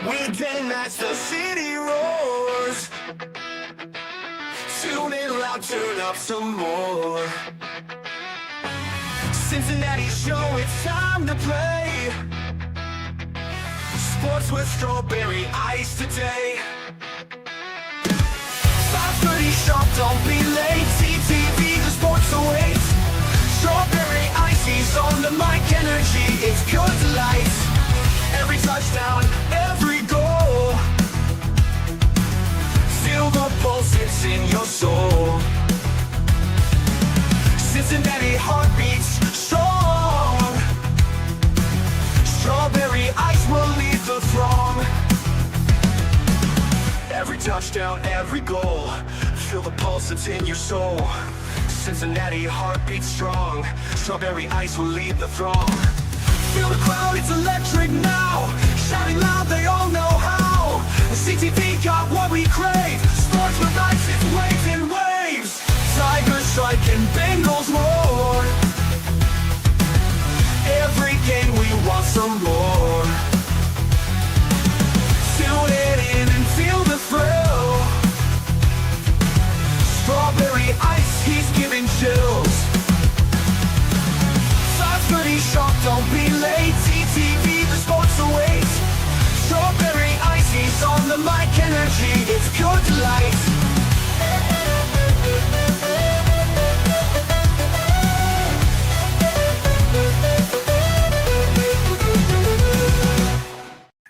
Weekend nights, the city roars. Tune in loud, turn up some more. Cincinnati show, it's time to play. Sports with strawberry ice today. 5:30 sharp, don't be late. CTV, the sports awaits. Strawberry ice, he's on the mic, energy, it's pure delight. Every touchdown, every goal. Feel the pulse, it's in your soul. Cincinnati heartbeats strong. Strawberry ice will lead the throng. Every touchdown, every goal. Feel the pulse, it's in your soul. Cincinnati heartbeats strong. Strawberry ice will lead the throng. Feel the crowd, it's electric now. Shouting loud, they all know how. The CTV got what we crave. Sports with ice, it's waves and waves. Tigers strike and Bengals roar. Every game we want some more. Tune it in and feel the thrill. Strawberry ice, he's giving chills. 5:30 sharp, don't be late. CTV, the sports awaits. Strawberry ice, he's on the mic, energy, it's pure delight.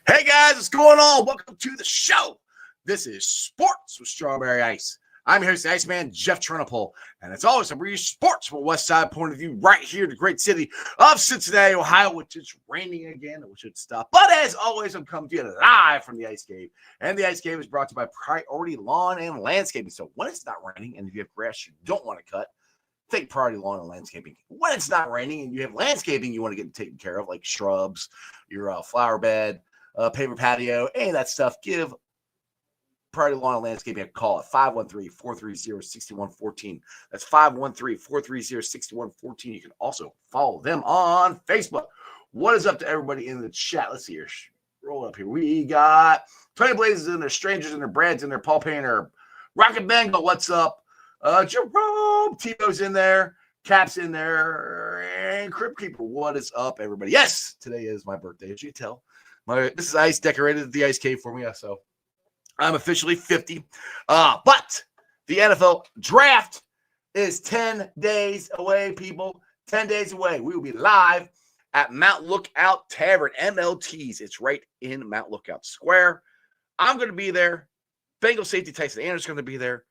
Hey guys, what's going on? Welcome to the show. This is Sports with Strawberry Ice. I'm your host, the Iceman, Jeff Turnipole, and as always, I'm bringing you sports from a West Side point of view right here in the great city of Cincinnati, Ohio, which is raining again, and we should stop. But as always, I'm coming to you live from the Ice Cave, and the Ice Cave is brought to you by Priority Lawn and Landscaping. So when it's not raining, and if you have grass you don't want to cut, think Priority Lawn and Landscaping. When it's not raining, and you have landscaping you want to get taken care of, like shrubs, your flower bed, paper patio, any of that stuff, give Priority Lawn and Landscaping a call at 513-430-6114. That's 513-430-6114. You can also follow them on Facebook. What is up to everybody in the chat? Let's see here. Roll up here. We got Tony Blazes in there, Strangers in there, Brad's in there, Paul Painter, Rocket Bengal, what's up? Jerome, Tito's in there, Cap's in there, and Crypt Keeper. What is up, everybody? Yes, today is my birthday, as you can tell. This is Ice decorated the Ice Cave for me, so I'm officially 50. But the NFL Draft is 10 days away, people. 10 days away. We will be live at Mount Lookout Tavern, MLT's. It's right in Mount Lookout Square. I'm going to be there. Bengals safety Tyson Anderson is going to be there.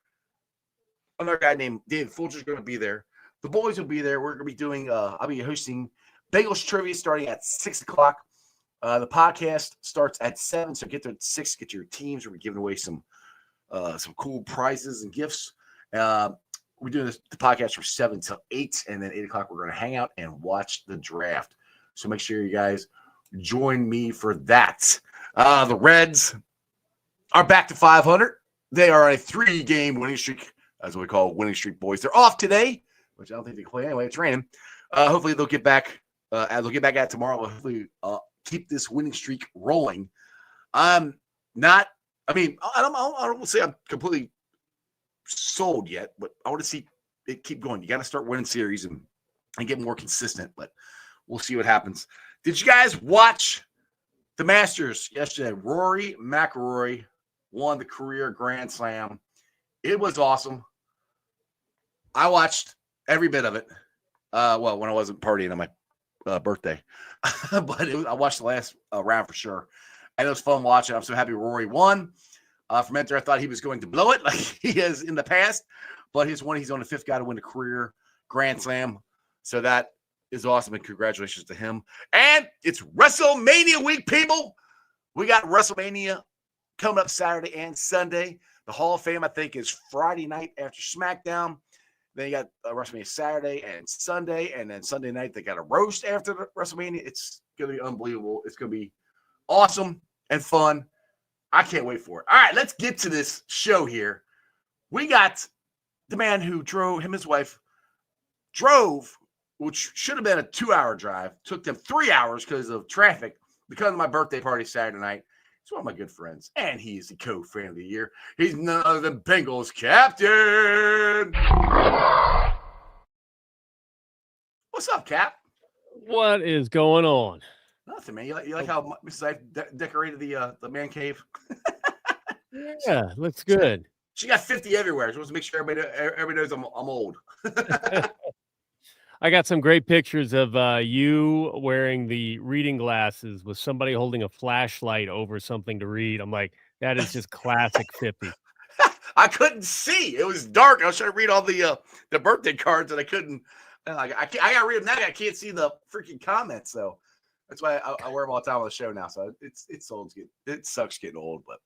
Another guy named David Fulcher is going to be there. The boys will be there. We're going to be doing, I'll be hosting Bengals Trivia starting at 6 o'clock. The podcast starts at 7, so get there at 6. Get your teams. We're giving away some cool prizes and gifts. We're doing the podcast from 7 till 8, and then 8 o'clock we're going to hang out and watch the draft. So make sure you guys join me for that. The Reds are back to 500. They are a 3-game winning streak, as we call winning streak boys. They're off today, which I don't think they play anyway. It's raining. Hopefully they'll get back. They'll get back at tomorrow. Hopefully. Keep this winning streak rolling. I don't want to say I'm completely sold yet, but I want to see it keep going. You got to start winning series and get more consistent, but we'll see what happens. Did you guys watch the Masters yesterday? Rory McIlroy won the career Grand Slam. It was awesome. I watched every bit of it. When I wasn't partying on my birthday, but I watched the last round for sure, and it was fun watching. I'm so happy Rory won. From Enter, I thought he was going to blow it like he has in the past, but he's on the 5th guy to win a career Grand Slam, so that is awesome, and congratulations to him. And it's WrestleMania week, people. We got WrestleMania coming up Saturday and Sunday. The Hall of Fame, I think, is Friday night after SmackDown. Then you got WrestleMania Saturday and Sunday, and then Sunday night they got a roast after the WrestleMania. It's going to be unbelievable. It's going to be awesome and fun. I can't wait for it. All right, let's get to this show here. We got the man who drove, him and his wife, drove, which should have been a 2-hour drive. Took them 3 hours because of traffic, because of my birthday party Saturday night. He's one of my good friends, and he's the co-fan of the year. He's none other than Bengals Captain. What's up, Cap? What is going on? Nothing, man. You like how Mrs. Life decorated the man cave? Yeah, looks good. She got 50 everywhere. She wants to make sure everybody knows I'm old. I got some great pictures of you wearing the reading glasses with somebody holding a flashlight over something to read. I'm like, that is just classic 50. I couldn't see. It was dark. I was trying to read all the birthday cards, and I couldn't. I got to read them now. I can't see the freaking comments, so that's why I wear them all the time on the show now. So it's old. It sucks getting old, but.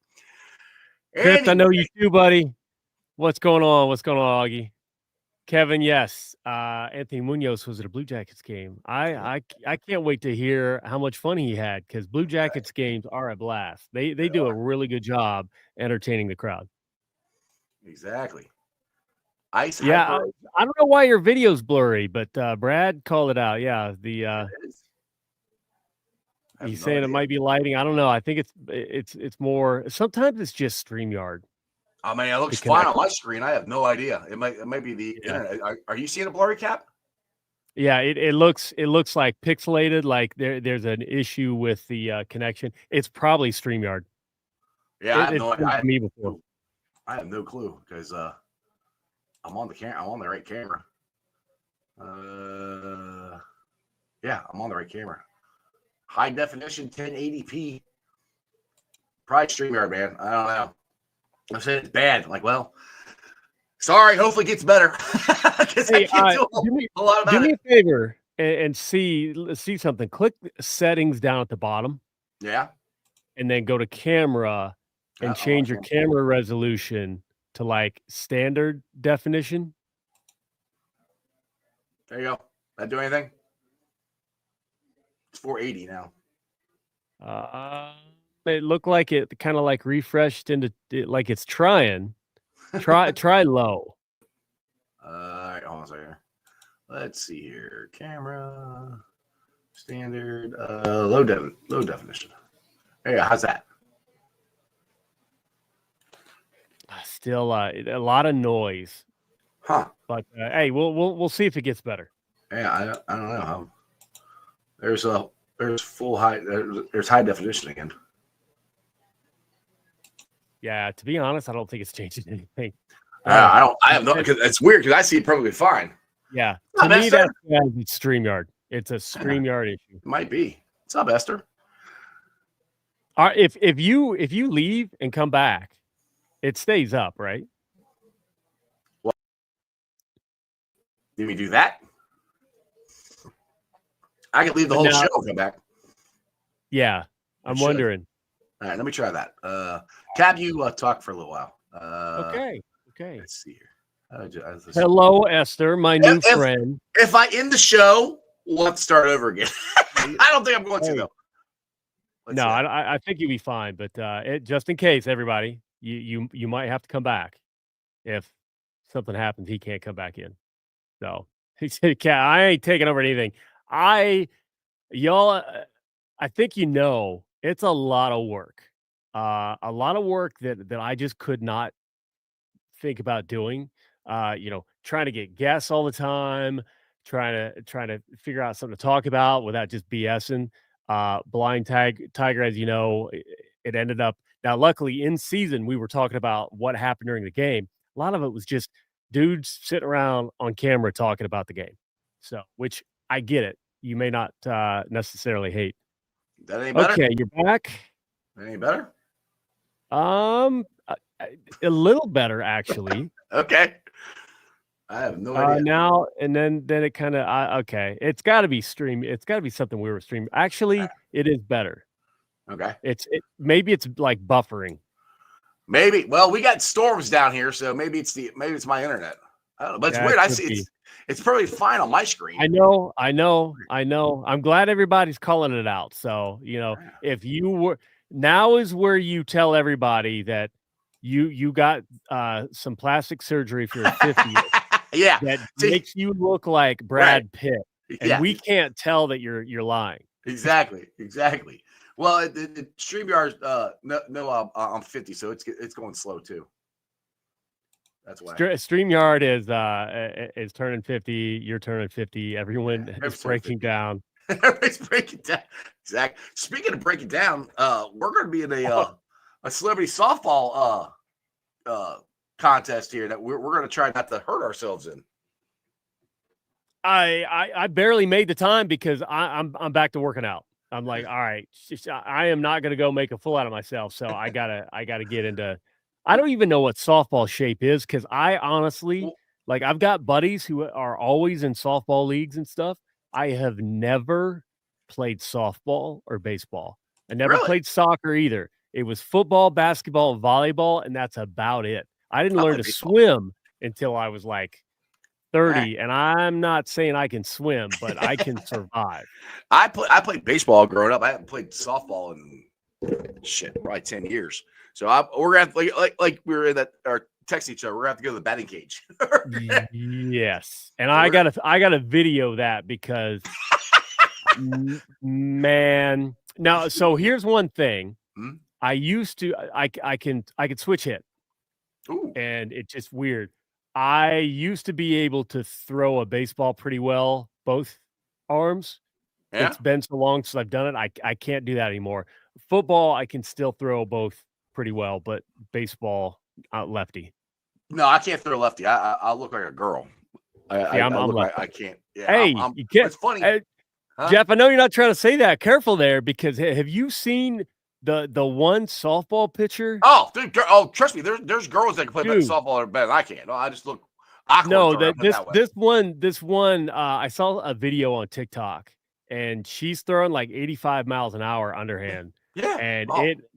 Fifth, I know you too, buddy. What's going on? What's going on, Augie? Kevin, yes. Anthony Munoz was at a Blue Jackets game. I can't wait to hear how much fun he had, because Blue Jackets games are a blast. They do a really good job entertaining the crowd. Exactly. Ice. Yeah, I don't know why your video's blurry, but Brad called it out. Yeah, he's saying it might be lighting. I don't know. I think it's more. Sometimes it's just StreamYard. I mean, it looks fine on my screen. I have no idea. It might be the internet. Are you seeing a blurry, Cap? Yeah, it looks like pixelated. Like there's an issue with the connection. It's probably StreamYard. Yeah, I have no idea. Me before. I have no clue, because I'm on the camera. I'm on the right camera. Yeah, I'm on the right camera. High definition 1080p. Probably StreamYard, man. I don't know. I'm saying it's bad. I'm like, well, sorry. Hopefully it gets better. Hey, do me a favor and see something. Click settings down at the bottom. Yeah. And then go to camera and change your camera resolution to like standard definition. There you go. That do anything? It's 480 now. It looked like it kind of like refreshed into like it's trying. Try low. All right, hold on a second. Let's see here. Camera standard low definition. There you go. How's that? Still a lot of noise. Huh. But hey, we'll see if it gets better. Yeah, I don't know. There's full high. There's high definition again. Yeah, to be honest, I don't think it's changing anything. I have no, because it's weird, because I see it perfectly fine. Yeah, to me that's it's StreamYard. It's a StreamYard issue. It might be. What's up, Esther? If you leave and come back, it stays up, right? Well, did we do that? I could leave the whole show and come back. Yeah, I'm wondering. All right, let me try that. Cap, you talk for a little while. Okay. Let's see here. Hello, Esther, my new friend. If I end the show, we'll have to start over again. I don't think I'm going to, though. No, I think you'll be fine. But just in case, everybody, you might have to come back if something happens. He can't come back in. So he said, I ain't taking over anything. I think it's a lot of work. A lot of work that I just could not think about doing. Trying to get guests all the time, trying to figure out something to talk about without just BSing. Blind Tiger, as you know, it ended up. Now, luckily, in season, we were talking about what happened during the game. A lot of it was just dudes sitting around on camera talking about the game. So, which I get it. You may not necessarily hate. That ain't better. Okay, you're back. That ain't better. A little better actually. Okay. I have no idea. Now and then it kind of okay. It's got to be stream. It's got to be something we were streaming. Actually, it is better. Okay. Maybe it's like buffering. Maybe. Well, we got storms down here, so maybe it's my internet. I don't know, but it's weird. I see it's probably fine on my screen. I know. I'm glad everybody's calling it out. So, if you were, now is where you tell everybody that you got some plastic surgery for your 50th. Yeah. That makes you look like Brad Pitt. And we can't tell that you're lying. Exactly. Well, StreamYard, no, I'm 50, so it's going slow too. That's why. StreamYard is turning 50. You're turning 50. Everyone is breaking down. Everybody's breaking down. Exactly. Speaking of breaking down, we're going to be in a celebrity softball contest here that we're going to try not to hurt ourselves in. I barely made the time because I'm back to working out. I'm like, all right, I am not going to go make a fool out of myself. So I gotta get into. I don't even know what softball shape is because I honestly like I've got buddies who are always in softball leagues and stuff. I have never played softball or baseball. I never played soccer either. It was football, basketball, volleyball, and that's about it. I didn't learn to swim until I was like 30, and I'm not saying I can swim, but I can survive. I played baseball growing up. I haven't played softball in probably 10 years. So we're gonna have like we were in that or text each other. We're gonna have to go to the batting cage. Yes, and I gotta video that because man. Now, so here's one thing. I used to I can switch hit. Ooh. And it's just weird. I used to be able to throw a baseball pretty well, both arms. Yeah. It's been so long since I've done it. I can't do that anymore. Football, I can still throw both pretty well, but baseball, lefty. No, I can't throw lefty. I look like a girl. I'm lefty. I can't. Yeah, hey, you can't. It's funny. Huh? Jeff, I know you're not trying to say that. Careful there, because have you seen the one softball pitcher? Oh, dude, trust me. There's girls that can play better softball better than I can. No, I just look awkward. No, this one. I saw a video on TikTok, and she's throwing like 85 miles an hour underhand. Yeah, and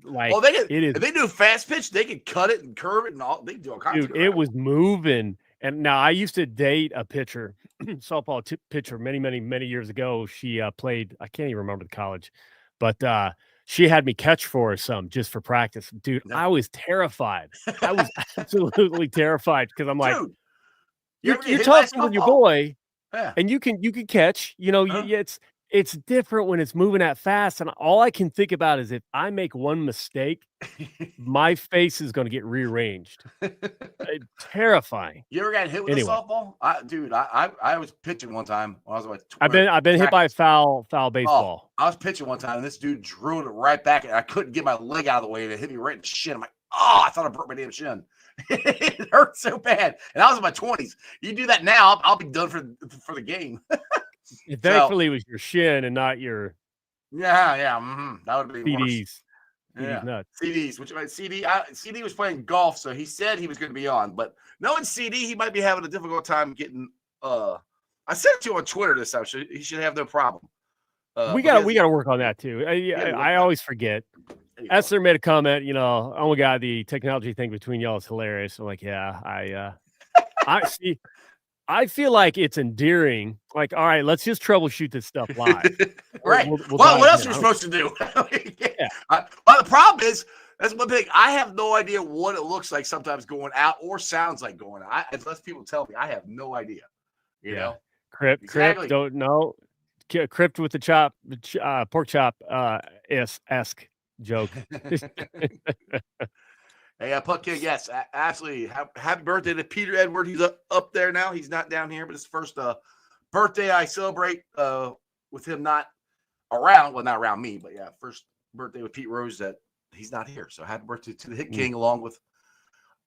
if they do fast pitch, they can cut it and curve it and all. They can do all kinds. Dude, it was moving. And now I used to date a pitcher, softball pitcher, many years ago. She played. I can't even remember the college, but she had me catch for her some just for practice. Dude, I was terrified. I was absolutely terrified because I'm like, dude, you're talking with your boy, yeah, and you can catch. You know, it's different when it's moving that fast. And all I can think about is if I make one mistake, my face is going to get rearranged. Terrifying. You ever got hit with a softball? I was pitching one time when I was like 20. I've been hit by foul baseball. I was pitching one time and this dude drilled it right back and I couldn't get my leg out of the way and it hit me right in the shin. I'm like, I thought I broke my damn shin. It hurt so bad. And I was in my 20s. You do that now, I'll be done for the game. Thankfully, it was your shin and not your that would be CDs. Worse. Yeah, CDs. Which CD was playing golf, so he said he was going to be on. But knowing CD, he might be having a difficult time getting. I sent it to you on Twitter this time, so he should have no problem. We got to work on that too. I always forget. Esther made a comment. Oh my god, the technology thing between y'all is hilarious. I'm like, I see. I feel like it's endearing. Like, all right, let's just troubleshoot this stuff live. Right. We'll what else are we supposed to do? Well, the problem is, that's one thing. I have no idea what it looks like sometimes going out or sounds like going out. Unless people tell me, I have no idea. You know? Crypt, don't know. Crypt with the pork chop esque joke. Hey, Puck King, yes, absolutely. Happy birthday to Peter Edward. He's up there now. He's not down here, but it's first birthday I celebrate with him not around. Well, not around me, but first birthday with Pete Rose that he's not here. So happy birthday to the Hit King along with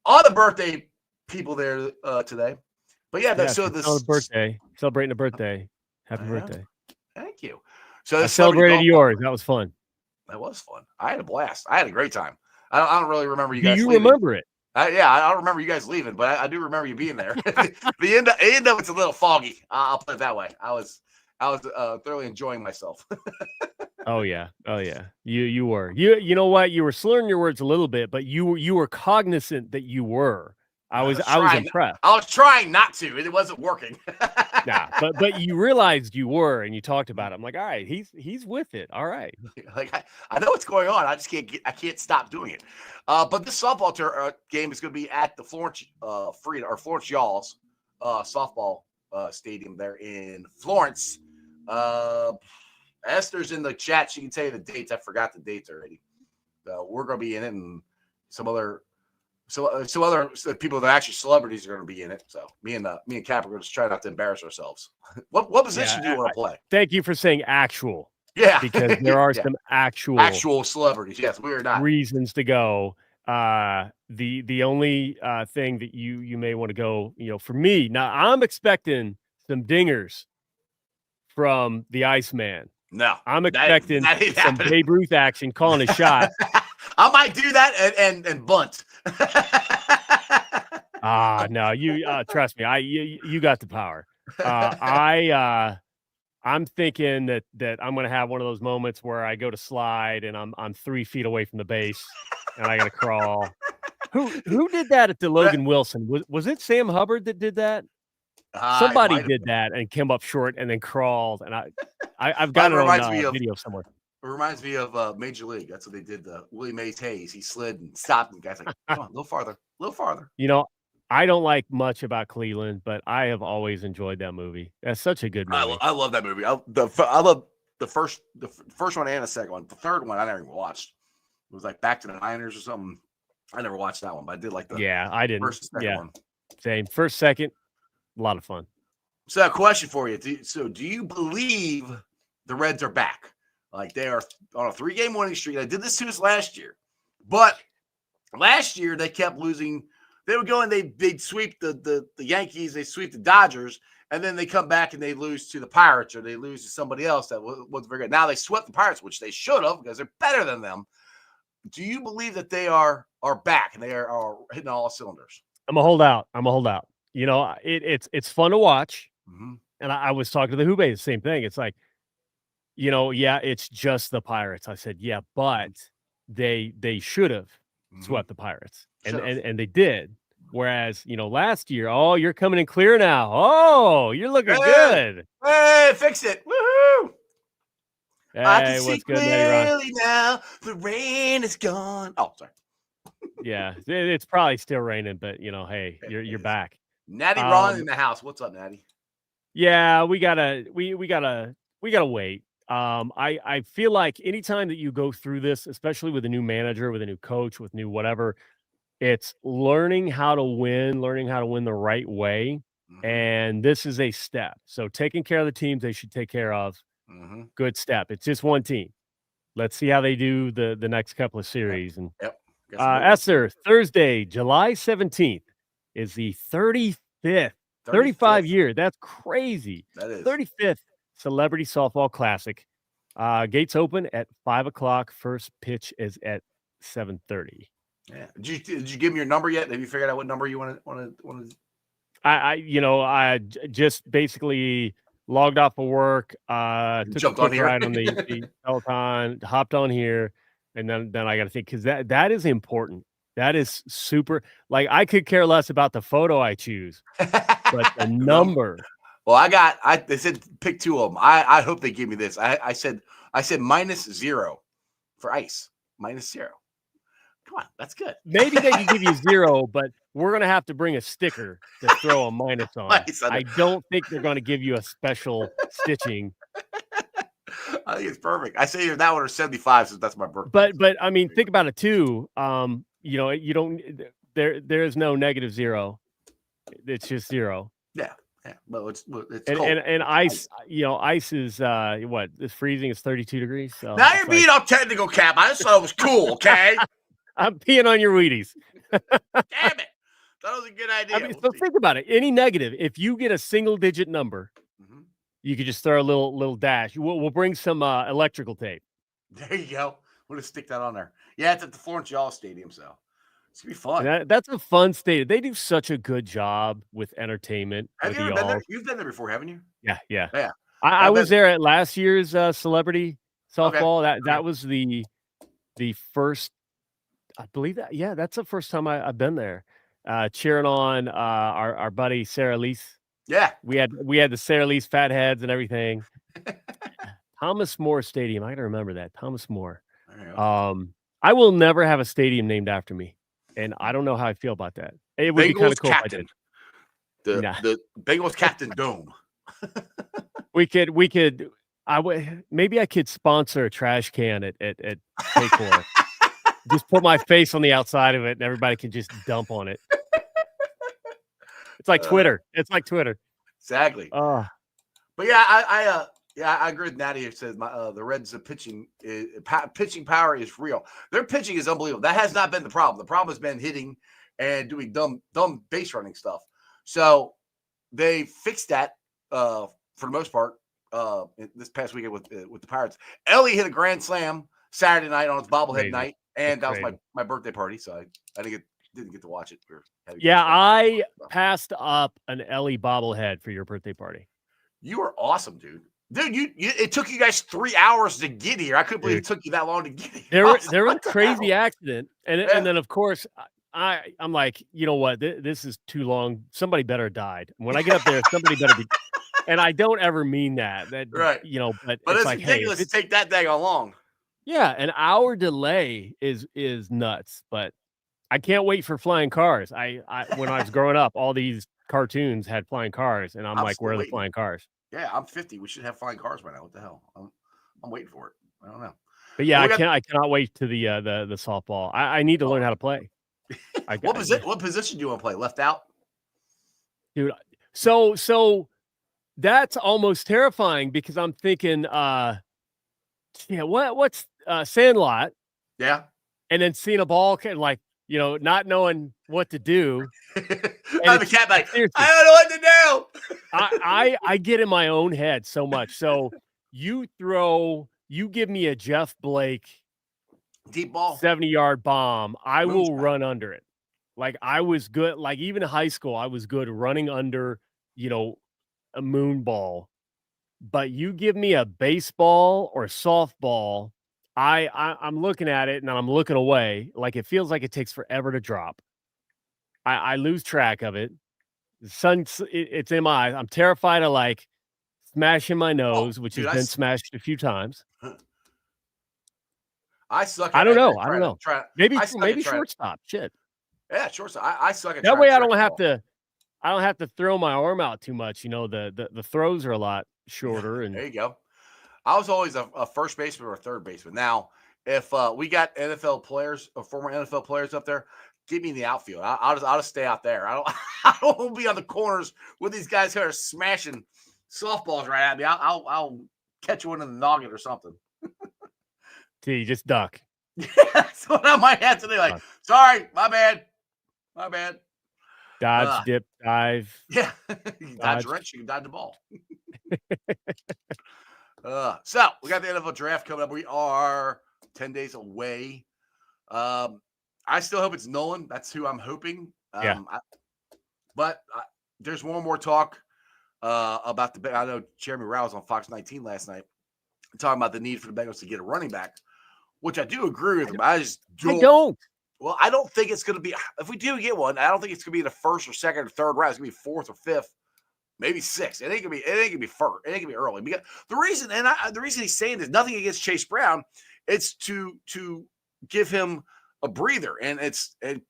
all the birthday people there today. But so this birthday, celebrating a birthday. Happy birthday. Thank you. So I celebrated yours. That was fun. That was fun. I had a blast. I had a great time. I don't really remember you guys. Do you leaving. Remember it? I don't remember you guys leaving, but I do remember you being there. the end of it's a little foggy. I'll put it that way. I was thoroughly enjoying myself. Oh yeah. You were. You know what? You were slurring your words a little bit, but you were cognizant that you were. I was impressed. I was trying not to, and it wasn't working. but you realized you were, and you talked about it. I'm like, all right, he's with it. All right. Like I know what's going on. I just can't stop doing it. But this softball game is going to be at the Florence Florence Y'alls softball stadium there in Florence. Esther's in the chat. She can tell you the dates. I forgot the dates already. We're going to be in it, and some other people that are actually celebrities are going to be in it. So me and Cap are going to try not to embarrass ourselves. What position do you want to play? Thank you for saying actual. Yeah, because there are some actual celebrities. Yes, we are not reasons to go. The only thing that you may want to go, for me now, I'm expecting some dingers from the Iceman. No, I'm expecting some Babe Ruth action, calling a shot. I might do that and bunt. No, you trust me. You got the power. I'm thinking that I'm going to have one of those moments where I go to slide and I'm 3 feet away from the base and I got to crawl. Who did that at the Logan Wilson? Was it Sam Hubbard that did that? Somebody did that and came up short and then crawled. And I've got it on video somewhere. It reminds me of Major League. That's what they did. Willie Mays Hayes. He slid and stopped, and the guy's like, "Come on, a little farther." I don't like much about Cleveland, but I have always enjoyed that movie. That's such a good movie. I love that movie. I love the first one and the second one. The third one I never even watched. It was like Back to the Niners or something. I never watched that one, but I did like I didn't. First and second one. Same. First, second, a lot of fun. So, a question for you. Do you believe the Reds are back? Like they are on a 3-game winning streak. They did this to us last year, but last year they kept losing. They would go and they'd sweep the Yankees, they sweep the Dodgers, and then they come back and they lose to the Pirates or they lose to somebody else that wasn't very good. Now they swept the Pirates, which they should have because they're better than them. Do you believe that they are back and they are hitting all cylinders? I'm a holdout. It's fun to watch. Mm-hmm. And I was talking to the Hubei, the same thing. It's like, it's just the Pirates. I said, yeah, but they should have swept the Pirates. And they did. Whereas, last year, you're coming in clear now. Oh, you're looking good. Hey, fix it. Woohoo. Hey, I can see what's good, clearly now. The rain is gone. Oh, sorry. Yeah, it's probably still raining, but hey, you're back. Natty Ron in the house. What's up, Natty? Yeah, we gotta wait. I feel like anytime that you go through this, especially with a new manager, with a new coach, with new whatever, it's learning how to win the right way. Mm-hmm. And this is a step. So taking care of the teams they should take care of. Mm-hmm. Good step. It's just one team. Let's see how they do the next couple of series. And Esther, Thursday, July 17th is the 35th year. That's crazy. That is 35th Celebrity Softball Classic. Gates open at 5:00. First pitch is at 7:30. Yeah. Did you give me your number yet? Have you figured out what number you want to? I just basically logged off of work. Took a ride on the Peloton, hopped on here, and then I got to think because that is important. That is super. Like I could care less about the photo I choose, but the number. Well, they said pick 2 of them. I hope they give me this. I said -0 for ice. -0. Come on, that's good. Maybe they can give you 0, but we're going to have to bring a sticker to throw a minus on. I don't think they're going to give you a special stitching. I think it's perfect. I say either that one or 75 since that's my birthday. But I mean, think about it too. You don't. There is no -0. It's just 0. Yeah. Well, it's cold. And ice. Ice is what? It's freezing. It's 32 degrees. So now you're being all technical, Cap. I just thought it was cool. Okay. I'm peeing on your Wheaties. Damn it. That was a good idea. I mean, so think about it. Any negative, if you get a single-digit number, you could just throw a little dash. We'll bring some electrical tape. There you go. We'll just stick that on there. Yeah, it's at the Florence Yaw Stadium, so it's gonna be fun. That's a fun stadium. They do such a good job with entertainment. Have you ever been there? You've been there before, haven't you? Yeah. I was there at last year's Celebrity Softball. Okay. That was the first. I believe that. Yeah, that's the first time I've been there. Cheering on our buddy Sarah Lease. Yeah, we had the Sarah Lease fat heads and everything. Thomas More Stadium. I gotta remember that. Thomas More. I will never have a stadium named after me, and I don't know how I feel about that. It would be kind of cool Captain. If I did. The Bengals Captain Dome. we could maybe I could sponsor a trash can at Paycor. Just put my face on the outside of it, and everybody can just dump on it. It's like Twitter. It's like Twitter. Exactly. Oh, But yeah, I agree with Natty. It says the Reds' pitching power is real. Their pitching is unbelievable. That has not been the problem. The problem has been hitting and doing dumb base running stuff. So they fixed that for the most part this past weekend with the Pirates. Ellie hit a grand slam Saturday night on its bobblehead night, and that was my birthday party. So I didn't get to watch it. Yeah, I passed up an Ellie bobblehead for your birthday party. You were awesome, dude. Dude, it took you guys 3 hours to get here. I couldn't believe it took you that long to get here. There was a crazy accident, and then of course I'm like, you know what? This is too long. Somebody better died. When I get up there, somebody better be. And I don't ever mean that. Right. You know, but it's like, ridiculous to take that dang long. Yeah, an hour delay is nuts. But I can't wait for flying cars. I when I was growing up, all these cartoons had flying cars, and I'm like, where are the flying cars? Yeah, I'm 50. We should have flying cars by now. What the hell? I'm waiting for it. I don't know. But yeah, I cannot wait to the softball. I need to learn how to play. What position do you want to play? Left out? Dude, so that's almost terrifying because I'm thinking what's Sandlot? Yeah. And then seeing a ball like, you know, not knowing what to do. I'm a cat like, I don't know what to do. I get in my own head so much. So you give me a Jeff Blake deep ball 70-yard bomb, I will run under it. Like I was good, like even in high school, I was good running under, you know, a moon ball. But you give me a baseball or softball, I'm looking at it and I'm looking away. Like it feels like it takes forever to drop. I lose track of it. The sun, it's in my eyes. I'm terrified of like smashing my nose, which has been smashed a few times. I suck. I don't know. Maybe shortstop. Shit. Yeah, shortstop. I suck at that way. I don't have to throw my arm out too much. You know, the throws are a lot shorter. And there you go. I was always a first baseman or a third baseman. Now, if we got NFL players or former NFL players up there, give me the outfield. I'll just stay out there. I don't want to be on the corners with these guys who are smashing softballs right at me. I'll catch one in the noggin or something. See, just duck. Yeah, that's what I might have to do. Like, sorry, my bad. Dodge, dip, dive. Yeah, you dodge wrench, you can dodge the ball. So we got the NFL draft coming up. We are 10 days away. I still hope it's Nolan. That's who I'm hoping. But there's one more talk about the. I know Jeremy Rouse on Fox 19 last night talking about the need for the Bengals to get a running back, which I do agree with him. I don't. Well, I don't think it's going to be. If we do get one, I don't think it's going to be the first or second or third round. It's going to be fourth or fifth, maybe sixth. It ain't going to be first. It ain't going to be early. Because the reason he's saying this, nothing against Chase Brown, it's to give him a breather. And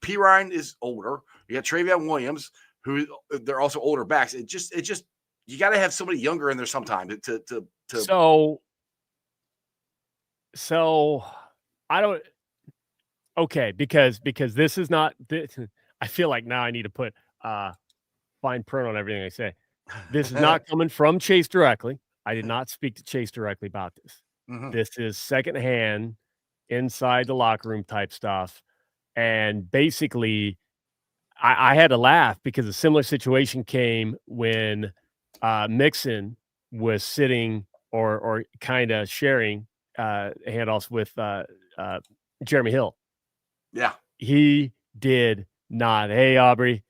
P. Ryan is older. You got Travion Williams, who they're also older backs. It just you got to have somebody younger in there sometime to. So I don't. Okay, because this is not. I feel like now I need to put fine print on everything I say. This is not coming from Chase directly. I did not speak to Chase directly about this. Mm-hmm. This is secondhand, inside the locker room type stuff. And basically, I had to laugh because a similar situation came when Mixon was sitting or kind of sharing handoffs with Jeremy Hill. Yeah. He did not. Hey, Aubrey.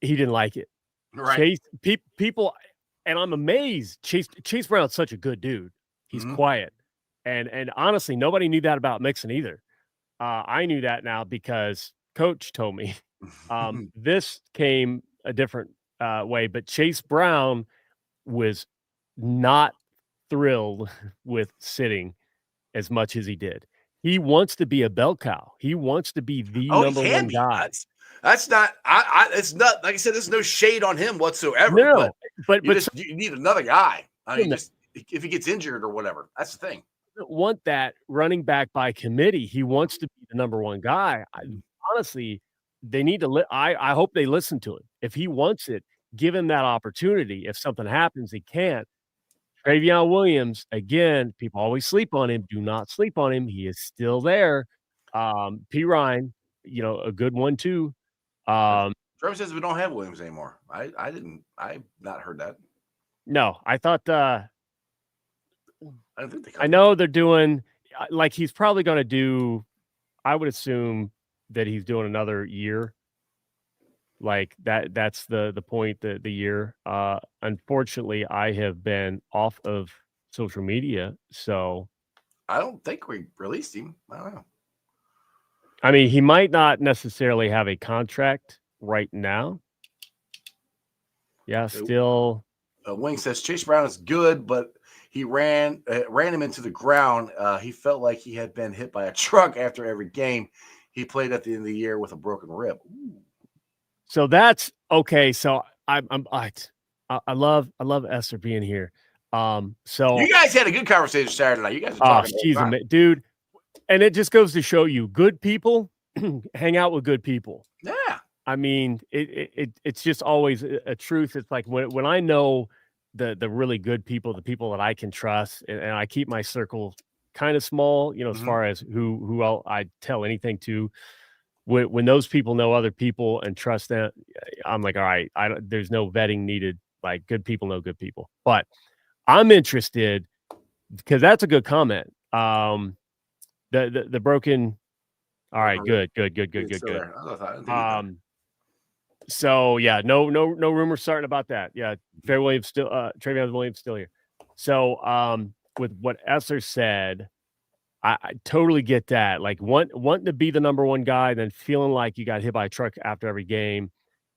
He didn't like it. Right. Chase, people, and I'm amazed. Chase Brown's such a good dude. He's quiet. And honestly, nobody knew that about Mixon either. I knew that now because Coach told me. This came a different way, but Chase Brown was not thrilled with sitting as much as he did. He wants to be a bell cow. He wants to be the number one guy. That's not. It's not like I said. There's no shade on him whatsoever. No, but you need another guy. I mean, if he gets injured or whatever. That's the thing. Want that running back by committee. He wants to be the number one guy. Honestly, they need to. I hope they listen to him. If he wants it, give him that opportunity. If something happens, he can't. Travion Williams, again, people always sleep on him. Do not sleep on him. He is still there. P. Ryan, a good one too. Trevor says we don't have Williams anymore. I've not heard that. No, I thought. I don't think I know they're doing like he's probably going to do. I would assume that he's doing another year. Like that's the point, the year. Unfortunately, I have been off of social media, so I don't think we released him. I don't know. I mean, he might not necessarily have a contract right now. Yeah, still. Wing says Chase Brown is good, but he ran him into the ground. He felt like he had been hit by a truck after every game. He played at the end of the year with a broken rib. Ooh. So that's okay. So I love Esther being here. So you guys had a good conversation Saturday night. You guys are talking. She's dude, and it just goes to show you, good people hang out with good people. Yeah. I mean, it's just always a truth. It's like when I know the really good people, the people that I can trust, and I keep my circle kind of small, as far as who I tell anything to. When those people know other people and trust them, I'm like, all right, there's no vetting needed. Like, good people know good people. But I'm interested because that's a good comment. The broken. All right, good. So yeah, no rumors starting about that. Yeah, Travion Williams still here. So with what Esser said, I totally get that. Like wanting to be the number one guy, then feeling like you got hit by a truck after every game.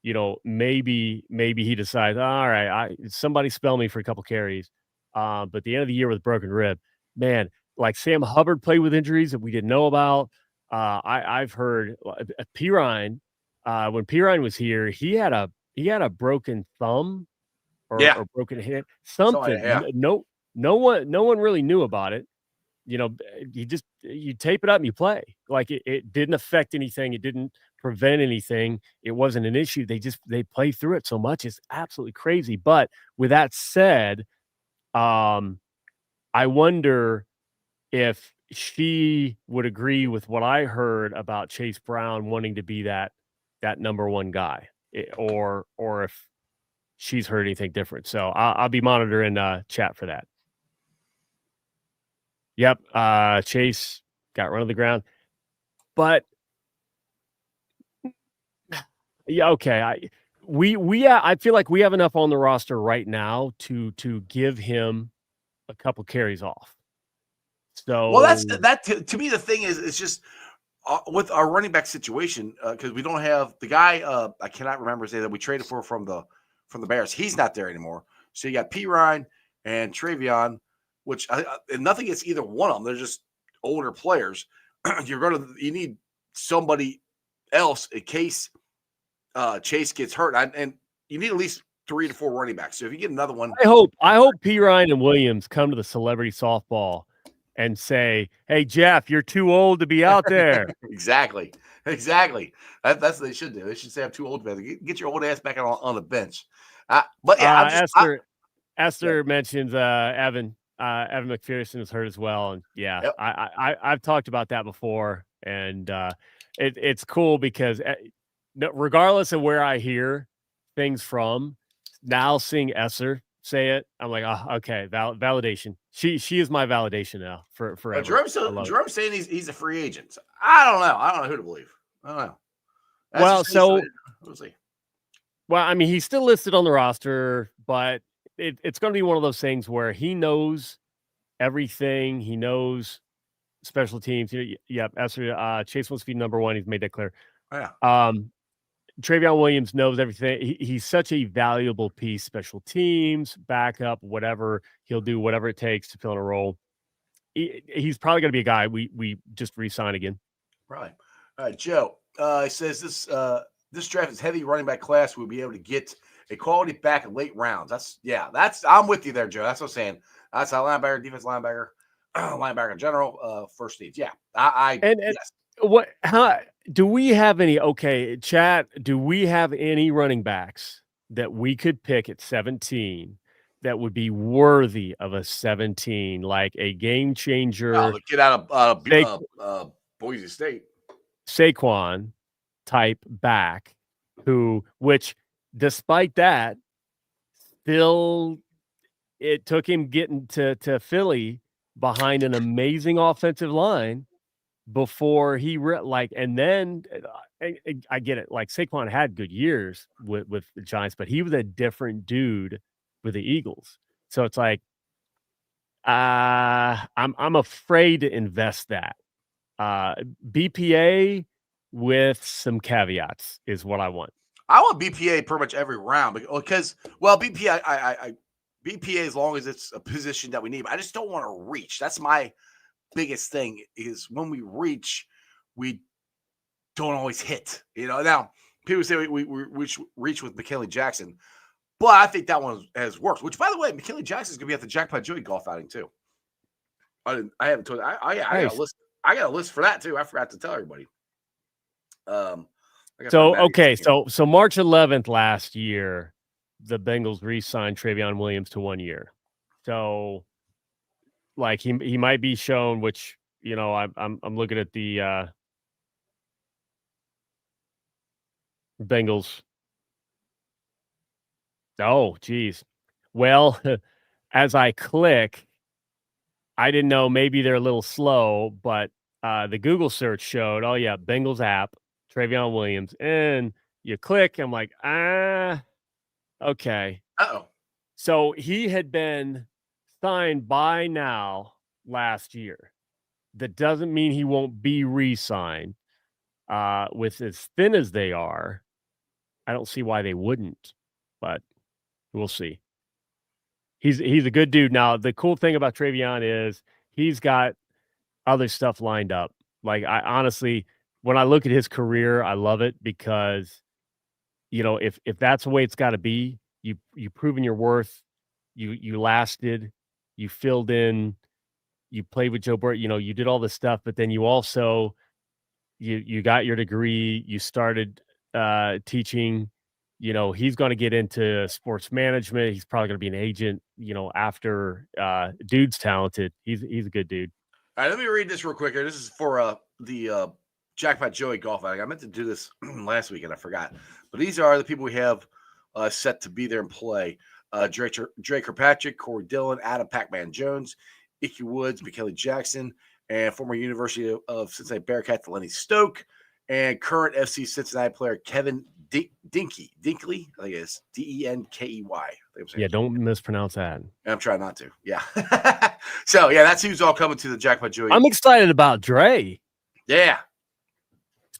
Maybe he decides, all right, somebody spell me for a couple carries. But at the end of the year with a broken rib, man, like Sam Hubbard played with injuries that we didn't know about. I've heard P. Ryan, when P. Ryan was here, he had a broken thumb or broken hand, something. Yeah. No one really knew about it. You tape it up and you play. Like it didn't affect anything. It didn't prevent anything. It wasn't an issue. They play through it so much. It's absolutely crazy. But with that said, I wonder if she would agree with what I heard about Chase Brown wanting to be that number one guy, or if she's heard anything different. So I'll be monitoring chat for that. Yep. Chase got run to the ground, but yeah, okay. I feel like we have enough on the roster right now to give him a couple carries off. So well, that to me the thing is, it's just with our running back situation, because we don't have the guy. I cannot remember his name that we traded for from the Bears. He's not there anymore. So you got P. Ryan and Travion. Which and nothing against either one of them. They're just older players. You need somebody else in case Chase gets hurt, and you need at least 3 to 4 running backs. So if you get another one, I hope P. Ryan and Williams come to the celebrity softball and say, "Hey Jeff, you're too old to be out there." Exactly. That's what they should do. They should say, "I'm too old to be. Get your old ass back on the bench." But yeah, Esther mentions Evan. Evan McPherson is hurt as well, and yeah, yep. I've talked about that before, and it's cool because regardless of where I hear things from, now seeing Esther say it, I'm like, oh, okay, validation. She is my validation now for forever. Jerome's saying he's a free agent. So I don't know who to believe. I don't know. We'll see. Well, I mean, he's still listed on the roster, but it's going to be one of those things where he knows everything. He knows special teams. Yep. Chase wants to be number one. He's made that clear. Oh, yeah. Travion Williams knows everything. He's such a valuable piece, special teams, backup, whatever. He'll do whatever it takes to fill in a role. He's probably going to be a guy we just re-sign again. Probably. All right, Joe. He says this draft is heavy running back class. We'll be able to get a quality back in late rounds. I'm with you there, Joe. That's what I'm saying. outside linebacker, defense linebacker, linebacker in general, first needs. Yeah, And yes. what? How do we have any? Okay, chat. Do we have any running backs that we could pick at 17 that would be worthy of a 17, like a game No, changer, the kid out of Sa- Boise State. Saquon type back, which despite that, still it took him getting to Philly behind an amazing offensive line before and then I get it. Like Saquon had good years with the Giants, but he was a different dude with the Eagles. So it's like I'm afraid to invest that. BPA with some caveats is what I want. I want BPA pretty much every round because BPA BPA as long as it's a position that we need. I just don't want to reach. That's my biggest thing is when we reach, we don't always hit. Now people say we reach with McKinley Jackson, but I think that one has worked. Which, by the way, McKinley Jackson is going to be at the Jackpot Joey golf outing too. I haven't told. I got a list. I got a list for that too. I forgot to tell everybody. So March 11th last year, the Bengals re-signed Travion Williams to 1 year. So, like he might be shown, which I'm looking at the Bengals. Oh, geez. Well, as I click, I didn't know, maybe they're a little slow, but the Google search showed, oh yeah, Bengals app, Travion Williams, and you click, I'm like, okay. Uh-oh. So he had been signed by now last year. That doesn't mean he won't be re-signed. With as thin as they are, I don't see why they wouldn't, but we'll see. He's a good dude. Now, the cool thing about Travion is he's got other stuff lined up. Like, I honestly, when I look at his career, I love it because, if that's the way it's got to be, you've proven your worth. You lasted, you filled in, you played with Joe Burrow, you did all this stuff, but then you also, you got your degree, you started teaching. He's going to get into sports management. He's probably going to be an agent, after dude's talented. He's a good dude. All right, let me read this real quick here. This is for the Jackpot Joey golf outing. I meant to do this last week and I forgot. But these are the people we have set to be there and play. Drake Kirkpatrick, Corey Dillon, Adam Pac-Man Jones, Icky Woods, McKinley Jackson, and former University of Cincinnati Bearcat Lenny Stoke, and current FC Cincinnati player Kevin Dinkley. I think it's Denkey. Yeah, don't mispronounce that. I'm trying not to. Yeah. So yeah, that's who's all coming to the Jackpot Joey. I'm excited about Dre. Yeah.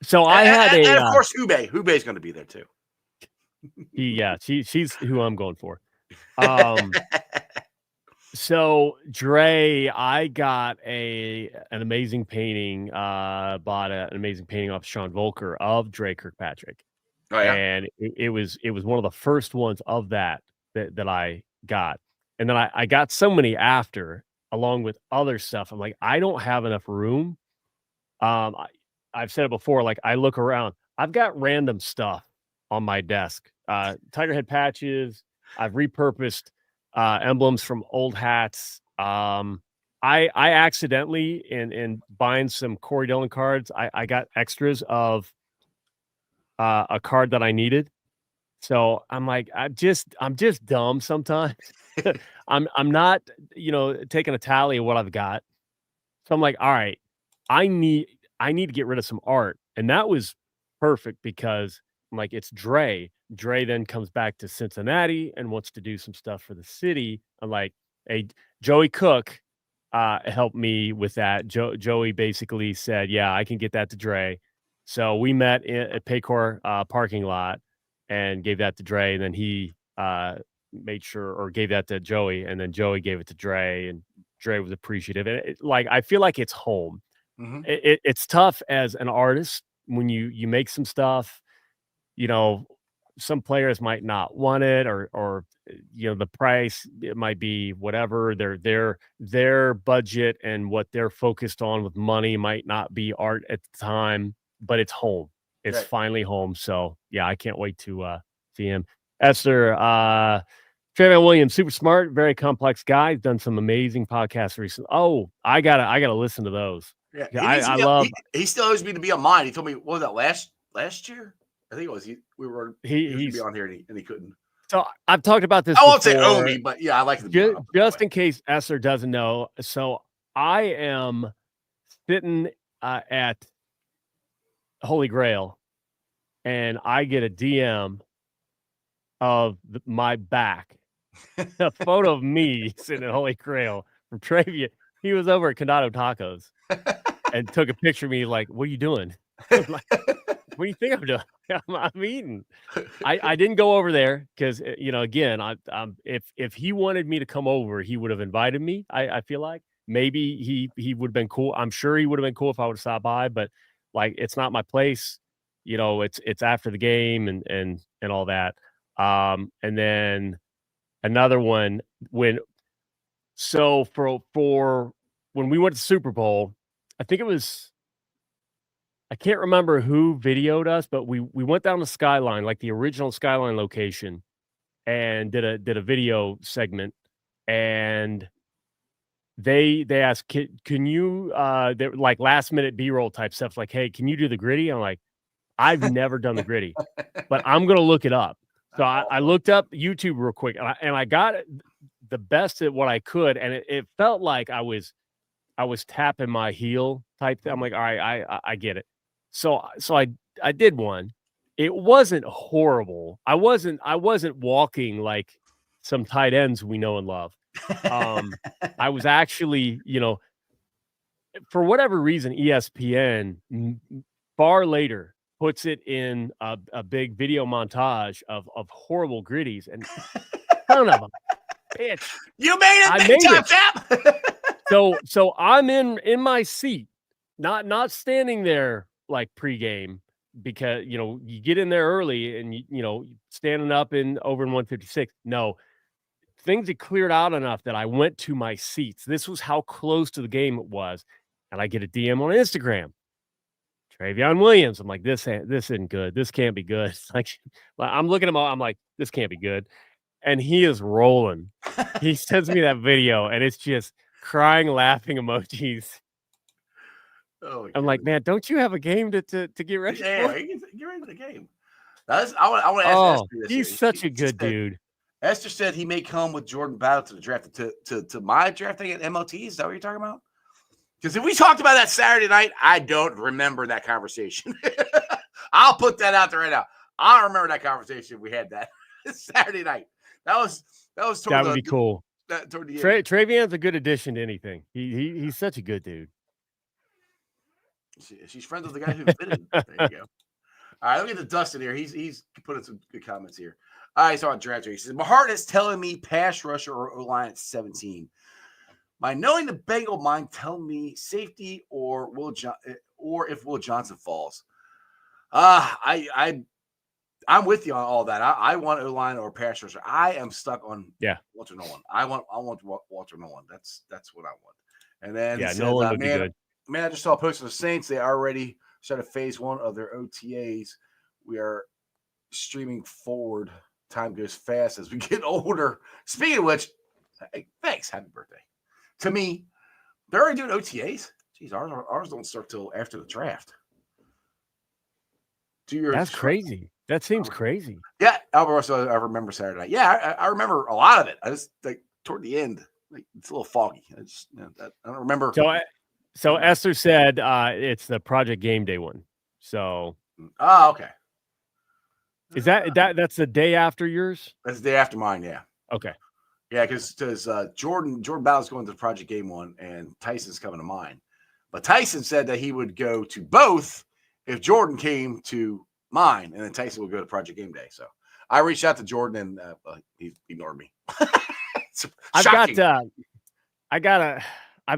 So and of course Hube's going to be there too. She's who I'm going for. So Dre, I got an amazing painting. Bought an amazing painting off Sean Volker of Dre Kirkpatrick. Oh yeah, and it was one of the first ones of that I got, and then I got so many after, along with other stuff. I'm like, I don't have enough room. I've said it before. Like, I look around, I've got random stuff on my desk. Tiger head patches. I've repurposed emblems from old hats. I accidentally in buying some Corey Dillon cards, I got extras of a card that I needed. So I'm like, I'm just dumb sometimes. I'm not, taking a tally of what I've got. So I'm like, all right, I need to get rid of some art. And that was perfect because I'm like, it's Dre. Dre then comes back to Cincinnati and wants to do some stuff for the city. I'm like, hey, Joey Cook helped me with that. Joey basically said, yeah, I can get that to Dre. So we met at Paycor parking lot and gave that to Dre. And then he made sure, or gave that to Joey. And then Joey gave it to Dre, and Dre was appreciative. And I feel like it's home. Mm-hmm. It's tough as an artist when you make some stuff, some players might not want it, or the price, it might be whatever their budget and what they're focused on with money might not be art at the time, but it's home. It's Right. finally home. So yeah, I can't wait to see him. Esther, Trayvon Williams, super smart, very complex guy. He's done some amazing podcasts recently. Oh, I gotta listen to those. Yeah, Yeah, he needs to I be. love He still owes me to be on mine. He told me, what was that, last year? I think it was. He was going to be he's on here and he couldn't. so I've talked about this I won't say owe before. me, but yeah, I like to be on. Just in case Esther doesn't know, so I am sitting at Holy Grail, and I get a DM of my back, a photo of me sitting at Holy Grail from Travian. He was over at Condado Tacos and took a picture of me. Like, what are you doing? I'm like, what do you think I'm doing? I'm eating. I didn't go over there because again, if he wanted me to come over, he would have invited me. I feel like maybe he would have been cool. I'm sure he would have been cool if I would have stopped by, but like it's not my place. It's after the game and all that. And then another one for when we went to Super Bowl, I think it was. I can't remember who videoed us, but we went down the Skyline, like the original Skyline location, and did a video segment. And they asked, can you they were like last minute B-roll type stuff, like, hey, can you do the gritty? I'm like, I've never done the gritty, but I'm gonna look it up. So I looked up YouTube real quick, and I got the best at what I could, and it felt like I was tapping my heel type thing. I'm like, all right, I get it. So I did one. It wasn't horrible. I wasn't walking like some tight ends we know and love. I was actually, for whatever reason, ESPN far later puts it in a big video montage of horrible gritties, and son of a bitch. You made it, I big made time it. champ. So I'm in my seat, not standing there like pregame, because you get in there early and standing up over in 156. No, things had cleared out enough that I went to my seats. This was how close to the game it was, and I get a DM on Instagram. Trayvon Williams. I'm like, this isn't good. This can't be good. Like I'm looking at him. I'm like, this can't be good. And he is rolling. He sends me that video, and it's just crying, laughing emojis. Oh, I'm like, man, don't you have a game to get ready for? Yeah, get ready for the game. I want to ask Esther this. He's such a good dude. Esther said he may come with Jordan Battle to the draft, to my draft thing at MOT. Is that what you're talking about? Because if we talked about that Saturday night, I don't remember that conversation. I'll put that out there right now. I don't remember that conversation. We had that Saturday night. That would be cool. Toward the end. Trayvon's a good addition to anything. He's such a good dude. She's friends with the guy who fitted. There you go. All right, let me get to Dustin here. He's put in some good comments here. All right, so on draft. He says, my heart is telling me pass rusher or O-line at 17. By knowing the Bengal mind, tell me safety or if Will Johnson falls. I'm with you on all that. I want O-line or pass rusher. I am stuck on Walter Nolan. I want Walter Nolan. That's what I want. And then he says, Nolan would be good. Man, I just saw a post of the Saints. They already started phase 1 of their OTAs. We are streaming forward. Time goes fast as we get older. Speaking of which, hey, thanks. Happy birthday. To me, they're already doing OTAs. Jeez, ours don't start till after the draft. 2 years. That's crazy. That seems crazy. Yeah, Alvaro, I remember Saturday night. Yeah, I remember a lot of it. I just toward the end, it's a little foggy. I don't remember. So Esther said it's the Project Game Day one. So okay. Is that's the day after yours? That's the day after mine, yeah. Okay. Yeah, because Jordan Battle's going to the Project Game one, and Tyson's coming to mine. But Tyson said that he would go to both if Jordan came to mine, and then Tyson would go to Project Game Day. So I reached out to Jordan, and he ignored me. I've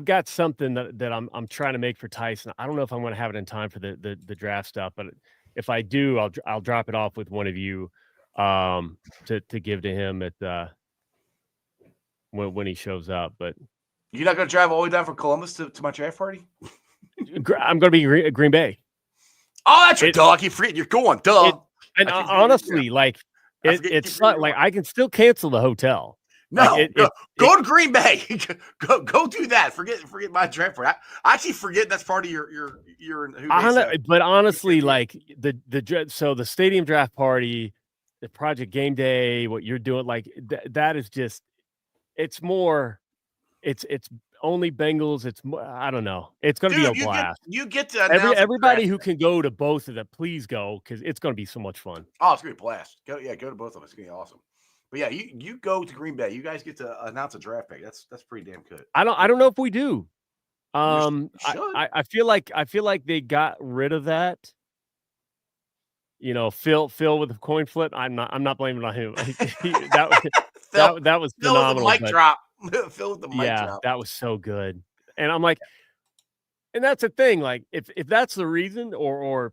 got something that I'm trying to make for Tyson. I don't know if I'm going to have it in time for the draft stuff, but if I do, I'll drop it off with one of you. to give to him at when he shows up. But You're not going to drive all the way down from Columbus to my draft party? I'm going to be Green Bay. Oh, that's your dog. You forget you're going. Duh. And honestly, like it's not, like I can still cancel the hotel. No, like go to Green Bay. go do that. Forget my draft party. I actually forget that's part of your. But honestly, like the stadium draft party, the Project Game Day, what you're doing, like that is just, it's more, it's only Bengals. It's more, I don't know. It's going to be a blast. You get to everybody who can go to both of them, please go, because it's going to be so much fun. Oh, it's going to be a blast. Go to both of them. It's going to be awesome. But yeah, you go to Green Bay. You guys get to announce a draft pick. That's pretty damn good. I don't know if we do. I feel like they got rid of that. Phil with the coin flip. I'm not blaming it on him. That was phenomenal. Phil with the mic drop. Phil with the mic drop. Yeah, that was so good. And I'm like, and that's the thing. Like, if that's the reason, or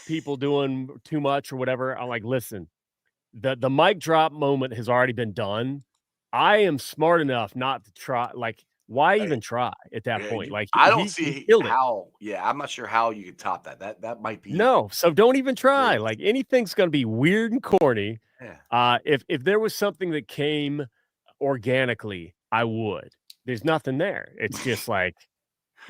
people doing too much or whatever, I'm like, listen, the mic drop moment has already been done. I am smart enough not to try. Like, why even try at that point? Like, I don't see how. Yeah, I'm not sure how you could top that. That might be no. So don't even try. Great. Like, anything's going to be weird and corny. Yeah. If there was something that came organically, I would. There's nothing there. It's just like,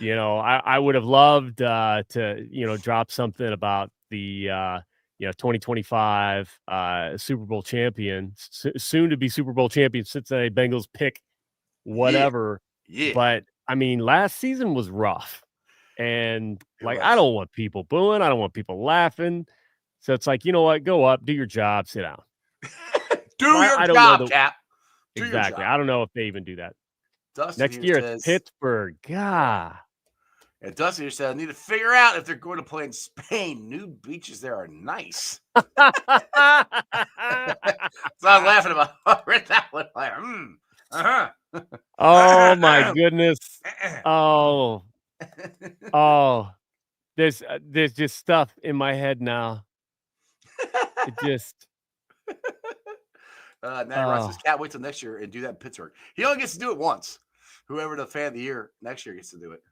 I would have loved to drop something about the 2025 Super Bowl champion, soon to be Super Bowl champion Cincinnati Bengals pick whatever. Yeah. But I mean, last season was rough, and I don't want people booing. I don't want people laughing. So it's like, you know what? Go up, do your job, sit down. Do your job, Cap. Exactly. I don't know if they even do that. Dustin next year it's Pittsburgh. God. And Dustin here said, I need to figure out if they're going to play in Spain. New beaches there are nice. So I was laughing about I read that one. Like, Oh my goodness. Oh. There's just stuff in my head now. It just Natty Ross says, Cat, wait till next year and do that in Pittsburgh. He only gets to do it once. Whoever the fan of the year next year gets to do it.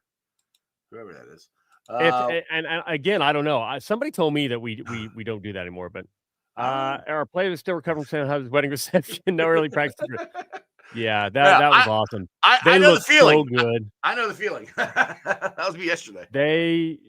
Whoever that is. And again, I don't know. Somebody told me that we don't do that anymore, but our player is still recovering from his wedding reception. No early practice. Yeah, that was awesome. I know the feeling. So good. I know the feeling. That was me yesterday. They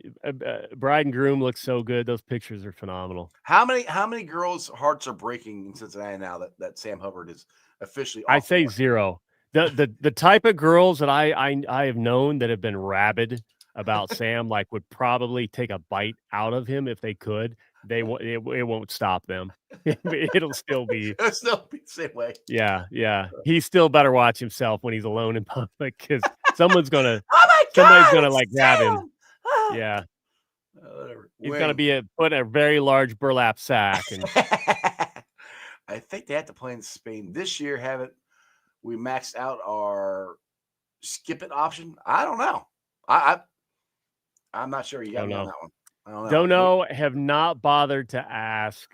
bride and groom look so good. Those pictures are phenomenal. How many girls' hearts are breaking in Cincinnati now that Sam Hubbard is officially off? I say zero. The type of girls that I have known that have been rabid about Sam, like, would probably take a bite out of him if they could. It won't stop them. It'll still be the same way. Yeah. He still better watch himself when he's alone in public, because somebody's gonna like grab him. Yeah. Whatever. He's gonna be put in a very large burlap sack. And I think they have to play in Spain this year. Haven't we maxed out our skip it option? I don't know. I'm not sure. You got me on that one. I don't know. Have not bothered to ask.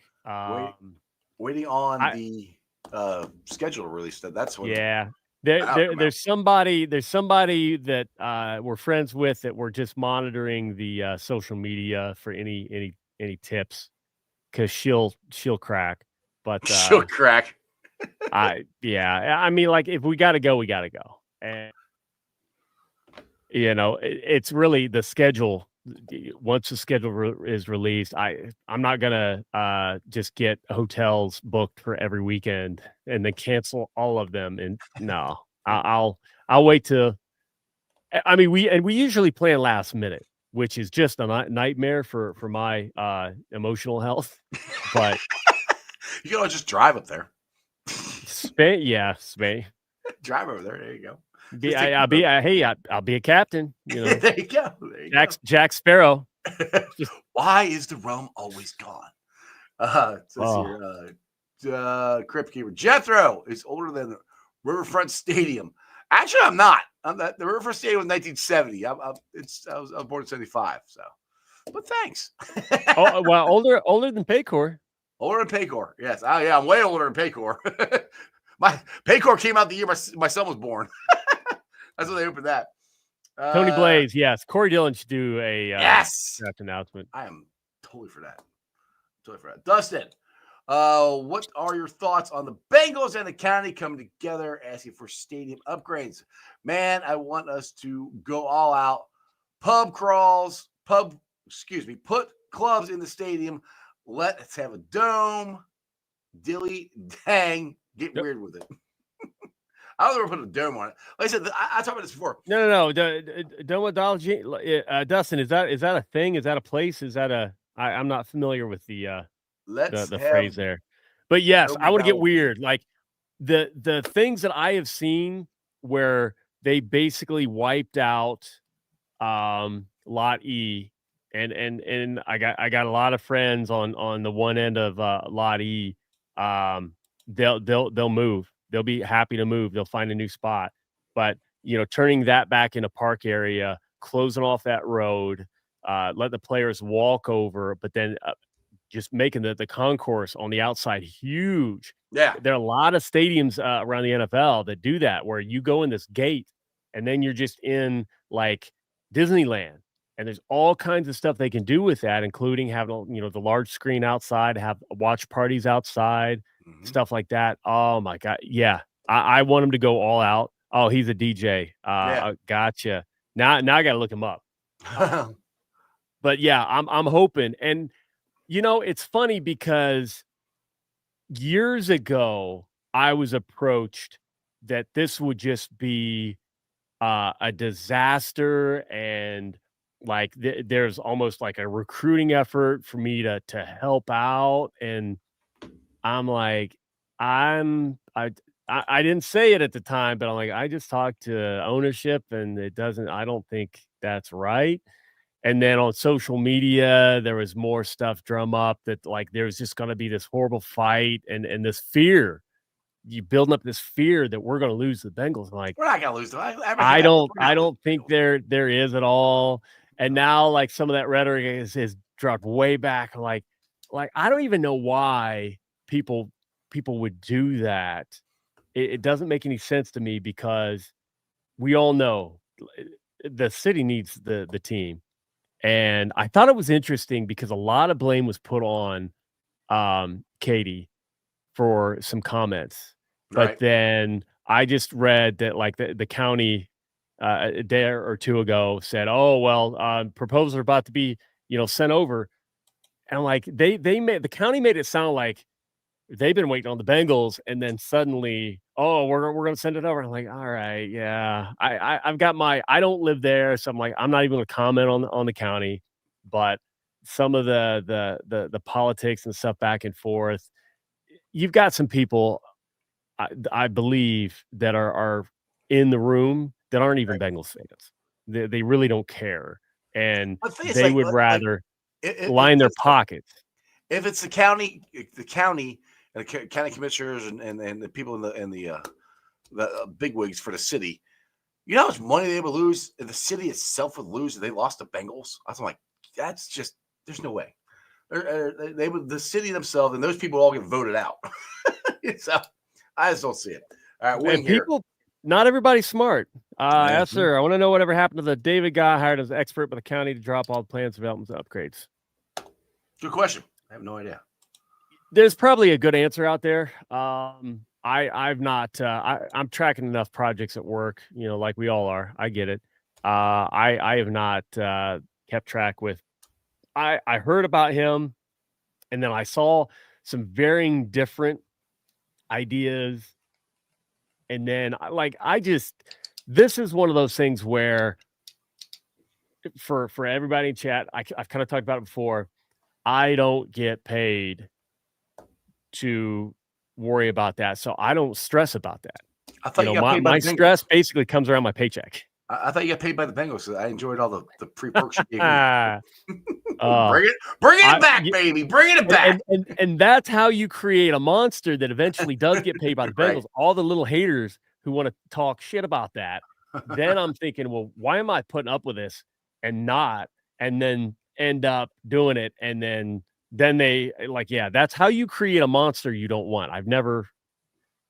Waiting on the schedule release. That's what. Yeah. There's somebody that we're friends with that we're just monitoring the social media for any tips, because she'll crack. But she'll crack. I mean, like, if we got to go, we got to go. And it's really the schedule. Once the schedule is released, I'm not gonna just get hotels booked for every weekend and then cancel all of them. And no, I'll wait till. I mean, we usually plan last minute, which is just a nightmare for my emotional health. But you can always just drive up there. Spain. Drive over there. There you go. I'll be a captain. There you go. Jack Sparrow. Why is the rum always gone? Crypt Keeper Jethro is older than Riverfront Stadium. Actually, I'm not. The Riverfront Stadium was 1970. I was born in 75. So, but thanks. Well, older than Paycor. Older than Paycor. Yes. Oh, yeah, I'm way older than Paycor. My Paycor came out the year my son was born. That's when they opened that. Tony Blaze, yes. Corey Dillon should do a yes draft announcement. I am totally for that. Dustin, what are your thoughts on the Bengals and the county coming together asking for stadium upgrades? Man, I want us to go all out. Put clubs in the stadium. Let's have a dome. Dilly dang, get weird with it. I was going to put a dome on it. Like I said, I talked about this before. No. Domeology, Dustin, is that a thing? Is that a place? Is that I'm not familiar with the phrase there. But yes, I want to get weird. Like the things that I have seen where they basically wiped out Lot E, and I got a lot of friends on the one end of Lot E. They'll move. They'll be happy to move. They'll find a new spot. But turning that back into park area, closing off that road, let the players walk over, but then just making the concourse on the outside huge. Yeah, there are a lot of stadiums around the NFL that do that, where you go in this gate and then you're just in like Disneyland. And there's all kinds of stuff they can do with that, including having, the large screen outside, have watch parties outside, stuff like that. Oh my God. Yeah. I want him to go all out. Oh, he's a DJ. Gotcha. Now I got to look him up. But yeah, I'm hoping. And, it's funny because years ago, I was approached that this would just be a disaster, and like there's almost like a recruiting effort for me to help out. And I'm like, I didn't say it at the time, but I'm like, I just talked to ownership and I don't think that's right. And then on social media, there was more stuff drum up that like there's just going to be this horrible fight and this fear. You building up this fear that we're going to lose the Bengals. I'm like, we're not going to lose them. I don't think there is at all. And now like some of that rhetoric is dropped way back. I'm like I don't even know why people would do that. It doesn't make any sense to me, because we all know the city needs the team. And I thought it was interesting because a lot of blame was put on Katie for some comments. But then I just read that like the county a day or two ago said, oh, well, proposals are about to be, sent over. And like the county made it sound like they've been waiting on the Bengals, and then suddenly, oh, we're going to send it over. I'm like, all right, yeah, I've got I don't live there, so I'm like, I'm not even going to comment on the county, but some of the politics and stuff back and forth, you've got some people, I believe, that are in the room that aren't even Bengals fans. They really don't care, and they would rather line their pockets. If it's the county and the county commissioners and the people in the bigwigs for the city, you know how much money they would lose if the city itself would lose if they lost the Bengals? I was like, that's just, there's no way. They would, the city themselves, and those people all get voted out. So I just don't see it. All right, and people, not everybody's smart. Yes, sir. I want to know whatever happened to the David guy hired as expert by the county to drop all the plans, developments, and upgrades. Good question. I have no idea. There's probably a good answer out there. I've not. I'm tracking enough projects at work, like we all are. I get it. I have not kept track with. I heard about him, and then I saw some varying different ideas, and then this is one of those things where for everybody in chat, I've kind of talked about it before. I don't get paid to worry about that, so I don't stress about that. I thought you got paid by my stress basically comes around my paycheck. I thought you got paid by the Bengals. So I enjoyed all the free perks you gave me. Bring it back, baby. Bring it back. And that's how you create a monster that eventually does get paid by the Bengals. Right. All the little haters who want to talk shit about that. Then I'm thinking, well, why am I putting up with this and then end up doing it, and then then they that's how you create a monster you don't want. I've never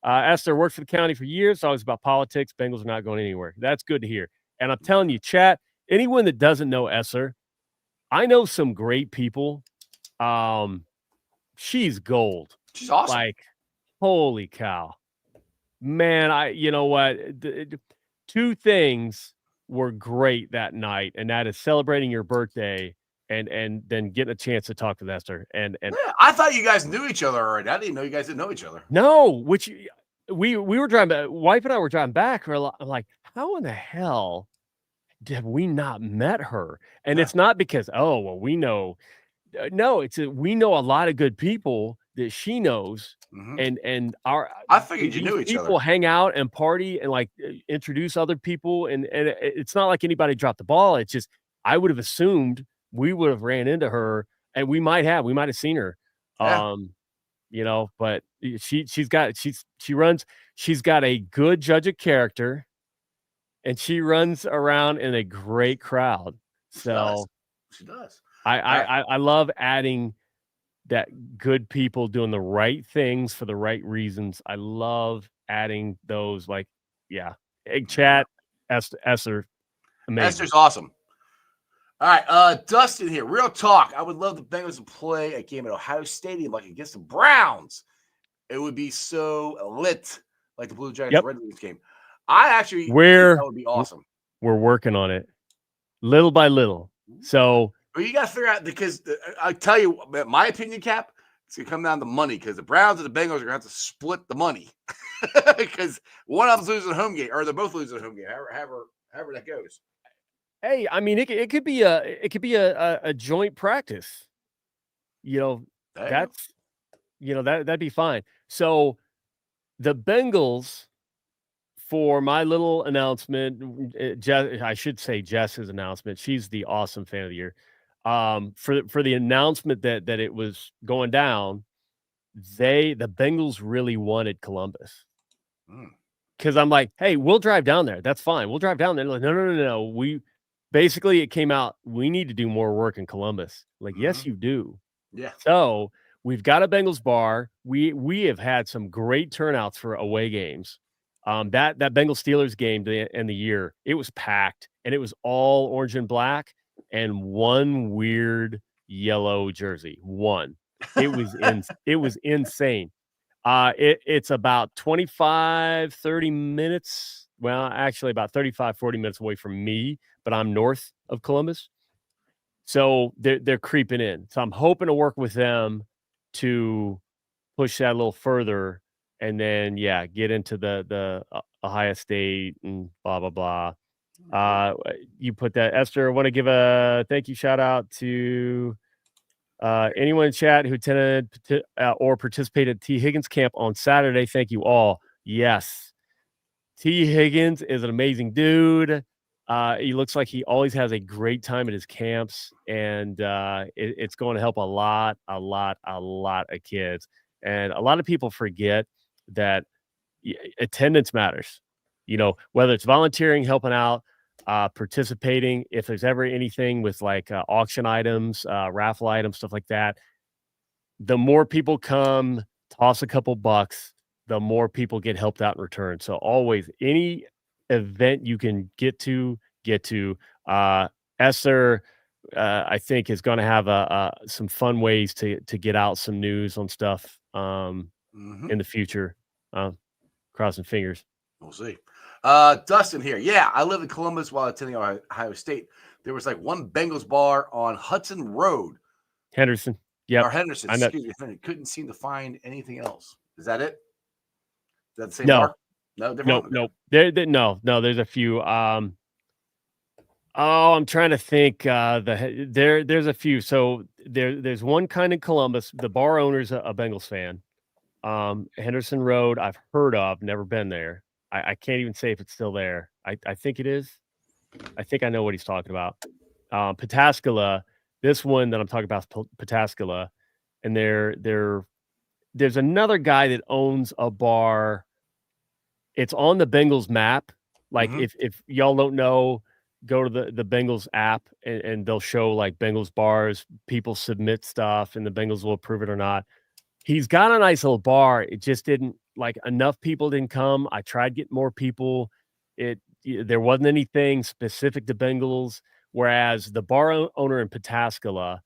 Esther worked for the county for years. It's always about politics. Bengals are not going anywhere. That's good to hear. And I'm telling you, chat, anyone that doesn't know Esther, I know some great people. She's gold. She's awesome. Like, holy cow. Man, you know what? Two things were great that night, and that is celebrating your birthday and then getting a chance to talk with Esther. And Yeah, I thought you guys knew each other already. I didn't know you guys didn't know each other. no, which we were driving back, wife and I were driving back. I'm like, how in the hell have we not met her? And it's not because, oh, well, we know. No, we know a lot of good people that she knows. And I figured you these knew each people other. hang out and party and like introduce other people. And it's not like anybody dropped the ball. It's just, I would have assumed we would have ran into her, and we might have seen her. Yeah. But she's got a good judge of character, and she runs around in a great crowd. So she does. I love adding that good people doing the right things for the right reasons. I love adding those, egg chat, Esther, amazing. Esther's awesome. All right, Dustin here. Real talk. I would love the Bengals to play a game at Ohio Stadium like against the Browns. It would be so lit, like the Blue Jackets Red Wings game. I actually think that would be awesome. We're working on it, little by little. So, but you got to figure out, because I tell you, my opinion, Cap, it's gonna come down to money, because the Browns and the Bengals are gonna have to split the money because one of them's losing a home game, or they're both losing a home game. However that goes. Hey, I mean, it could be a joint practice. That'd be fine. So the Bengals, for my little announcement, I should say Jess's announcement. She's the awesome fan of the year. For the announcement that it was going down, the Bengals really wanted Columbus. Because I'm like, hey, we'll drive down there. That's fine. We'll drive down there. Like, no. Basically, it came out, we need to do more work in Columbus. Like, yes, you do. Yeah. So we've got a Bengals bar. We have had some great turnouts for away games. That Bengals Steelers game in the year, it was packed, and it was all orange and black and one weird yellow jersey. One. It was insane. It's about 25, 30 minutes. Well, actually about 35, 40 minutes away from me, but I'm north of Columbus. So they're creeping in. So I'm hoping to work with them to push that a little further, and then get into the Ohio State and blah blah blah. You put that, Esther. I want to give a thank you shout out to anyone in chat who attended or participated at T. Higgins camp on Saturday. Thank you all. Yes, T. Higgins is an amazing dude. He looks like he always has a great time at his camps, and it's going to help a lot of kids. And a lot of people forget that attendance matters. Whether it's volunteering, helping out, participating, if there's ever anything with like auction items, raffle items, stuff like that, the more people come, toss a couple bucks, the more people get helped out in return. So always, any event you can get to. Esther, I think, is going to have some fun ways to get out some news on stuff in the future. Crossing fingers. We'll see. Dustin here. Yeah, I lived in Columbus while attending Ohio State. There was like one Bengals bar on Hudson Road. Henderson. Yeah. Or Henderson. Excuse me. Couldn't seem to find anything else. Is that it? Is that the same No. bar? No, different. No. No. There's a few. I'm trying to think. There's a few. So there's one kind in Columbus. The bar owner's a Bengals fan. Henderson Road, I've heard of, never been there. I can't even say if it's still there. I think it is. I think I know what he's talking about. Pataskala, this one that I'm talking about is Pataskala, and there's another guy that owns a bar. It's on the Bengals map. Like if y'all don't know, go to the Bengals app and they'll show like Bengals bars. People submit stuff, and the Bengals will approve it or not. He's got a nice little bar. It just didn't like enough people didn't come. I tried getting more people. There wasn't anything specific to Bengals. Whereas the bar owner in Pataskala,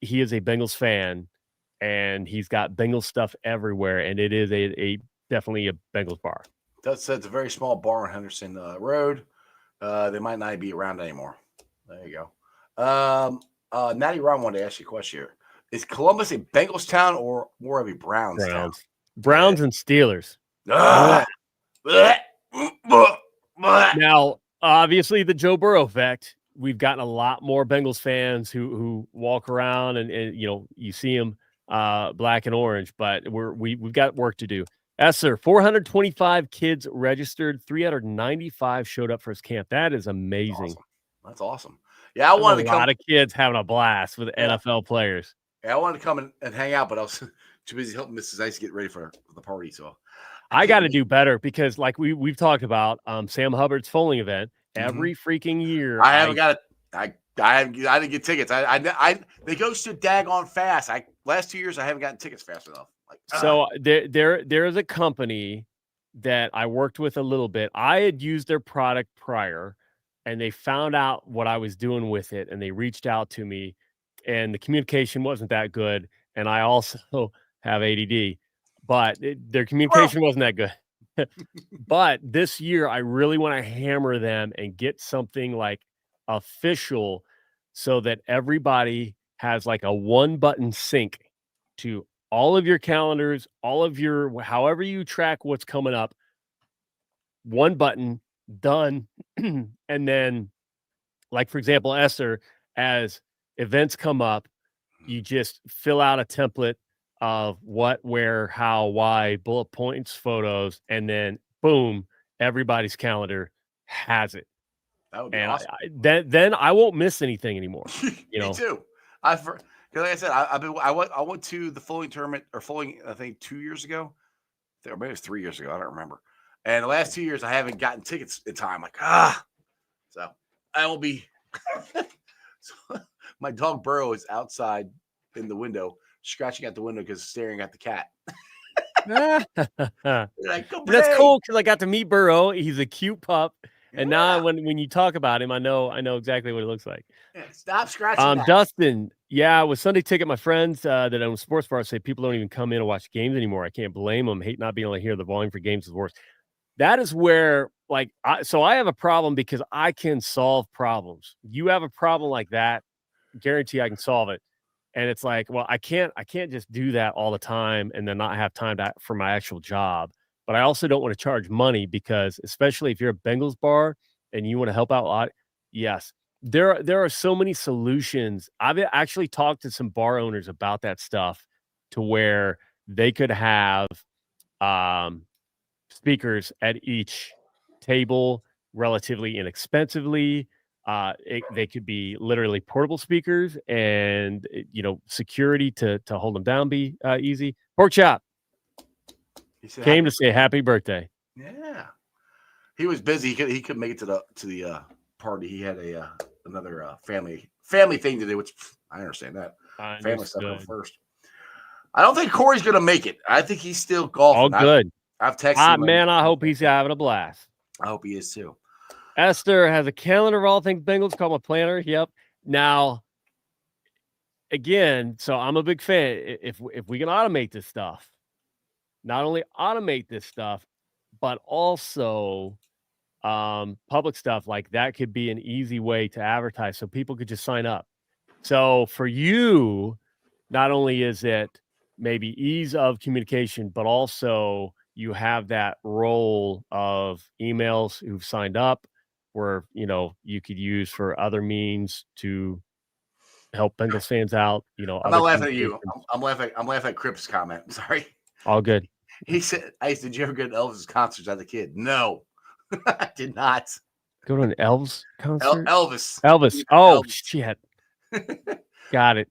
he is a Bengals fan, and he's got Bengals stuff everywhere. And it is a definitely a Bengals bar. It's a very small bar on Henderson Road. They might not be around anymore. There you go. Natty Ron wanted to ask you a question here. Is Columbus a Bengals town or more of a Browns town? Browns and Steelers. Now, obviously, the Joe Burrow effect. We've gotten a lot more Bengals fans who walk around and you see them black and orange, but we've got work to do. Esser, 425 kids registered, 395 showed up for his camp. That is amazing. That's awesome. Yeah, I wanted to come. A lot of kids having a blast with NFL players. Yeah, I wanted to come and hang out, but I was too busy helping Mrs. Ice get ready for the party. So I got to do better because, like we've talked about, Sam Hubbard's foaling event every freaking year. I haven't got it. I didn't get tickets. They go so daggone fast. Last 2 years I haven't gotten tickets fast enough. So there is a company that I worked with a little bit. I had used their product prior, and they found out what I was doing with it, and they reached out to me, and the communication wasn't that good. And I also have ADD, but their communication wasn't that good. But this year, I really want to hammer them and get something like official so that everybody has like a one-button sync to all of your calendars, all of your, however you track what's coming up, one button, done. And then, like, for example, Esther, as events come up, you just fill out a template of what, where, how, why, bullet points, photos, and then boom, everybody's calendar has it. That would be awesome. Then I won't miss anything anymore. Me too. Like I said, I went to the Fulling tournament I think 2 years ago, or maybe it was 3 years ago. I don't remember. And the last 2 years, I haven't gotten tickets in time. So I will be. So my dog Burrow is outside in the window, scratching at the window because staring at the cat. That's cool because I got to meet Burrow. He's a cute pup. And now when you talk about him, I know exactly what it looks like. Yeah, stop scratching. Dustin, with Sunday Ticket, my friends that own sports bars say people don't even come in and watch games anymore. I can't blame them. Hate not being able to hear the volume for games is worse. That is where, I have a problem because I can solve problems. You have a problem like that, guarantee I can solve it. And it's like, well, I can't just do that all the time and then not have time for my actual job. But I also don't want to charge money because, especially if you're a Bengals bar and you want to help out a lot, yes, there are so many solutions. I've actually talked to some bar owners about that stuff to where they could have speakers at each table relatively inexpensively. They could be literally portable speakers and, security to hold them down be easy. Pork chop. Came to say happy birthday. Yeah, he was busy. He couldn't make it to the party. He had another family thing to do, which I understand that. Family stuff first. I don't think Corey's gonna make it. I think he's still golfing. All good. I've texted him. Man, I hope he's having a blast. I hope he is too. Esther has a calendar of all things Bengals called my planner. Yep. Now, again, so I'm a big fan. If we can automate this stuff. Not only automate this stuff, but also public stuff like that could be an easy way to advertise so people could just sign up. So for you, not only is it maybe ease of communication, but also you have that role of emails who've signed up where, you could use for other means to help Bengals fans out. I'm not laughing at you. I'm laughing at Crip's comment. I'm sorry. All good. He said, did you ever go to Elvis' concerts as a kid? No, I did not. Go to an Elvis concert? Elvis. Oh, shit. Got it.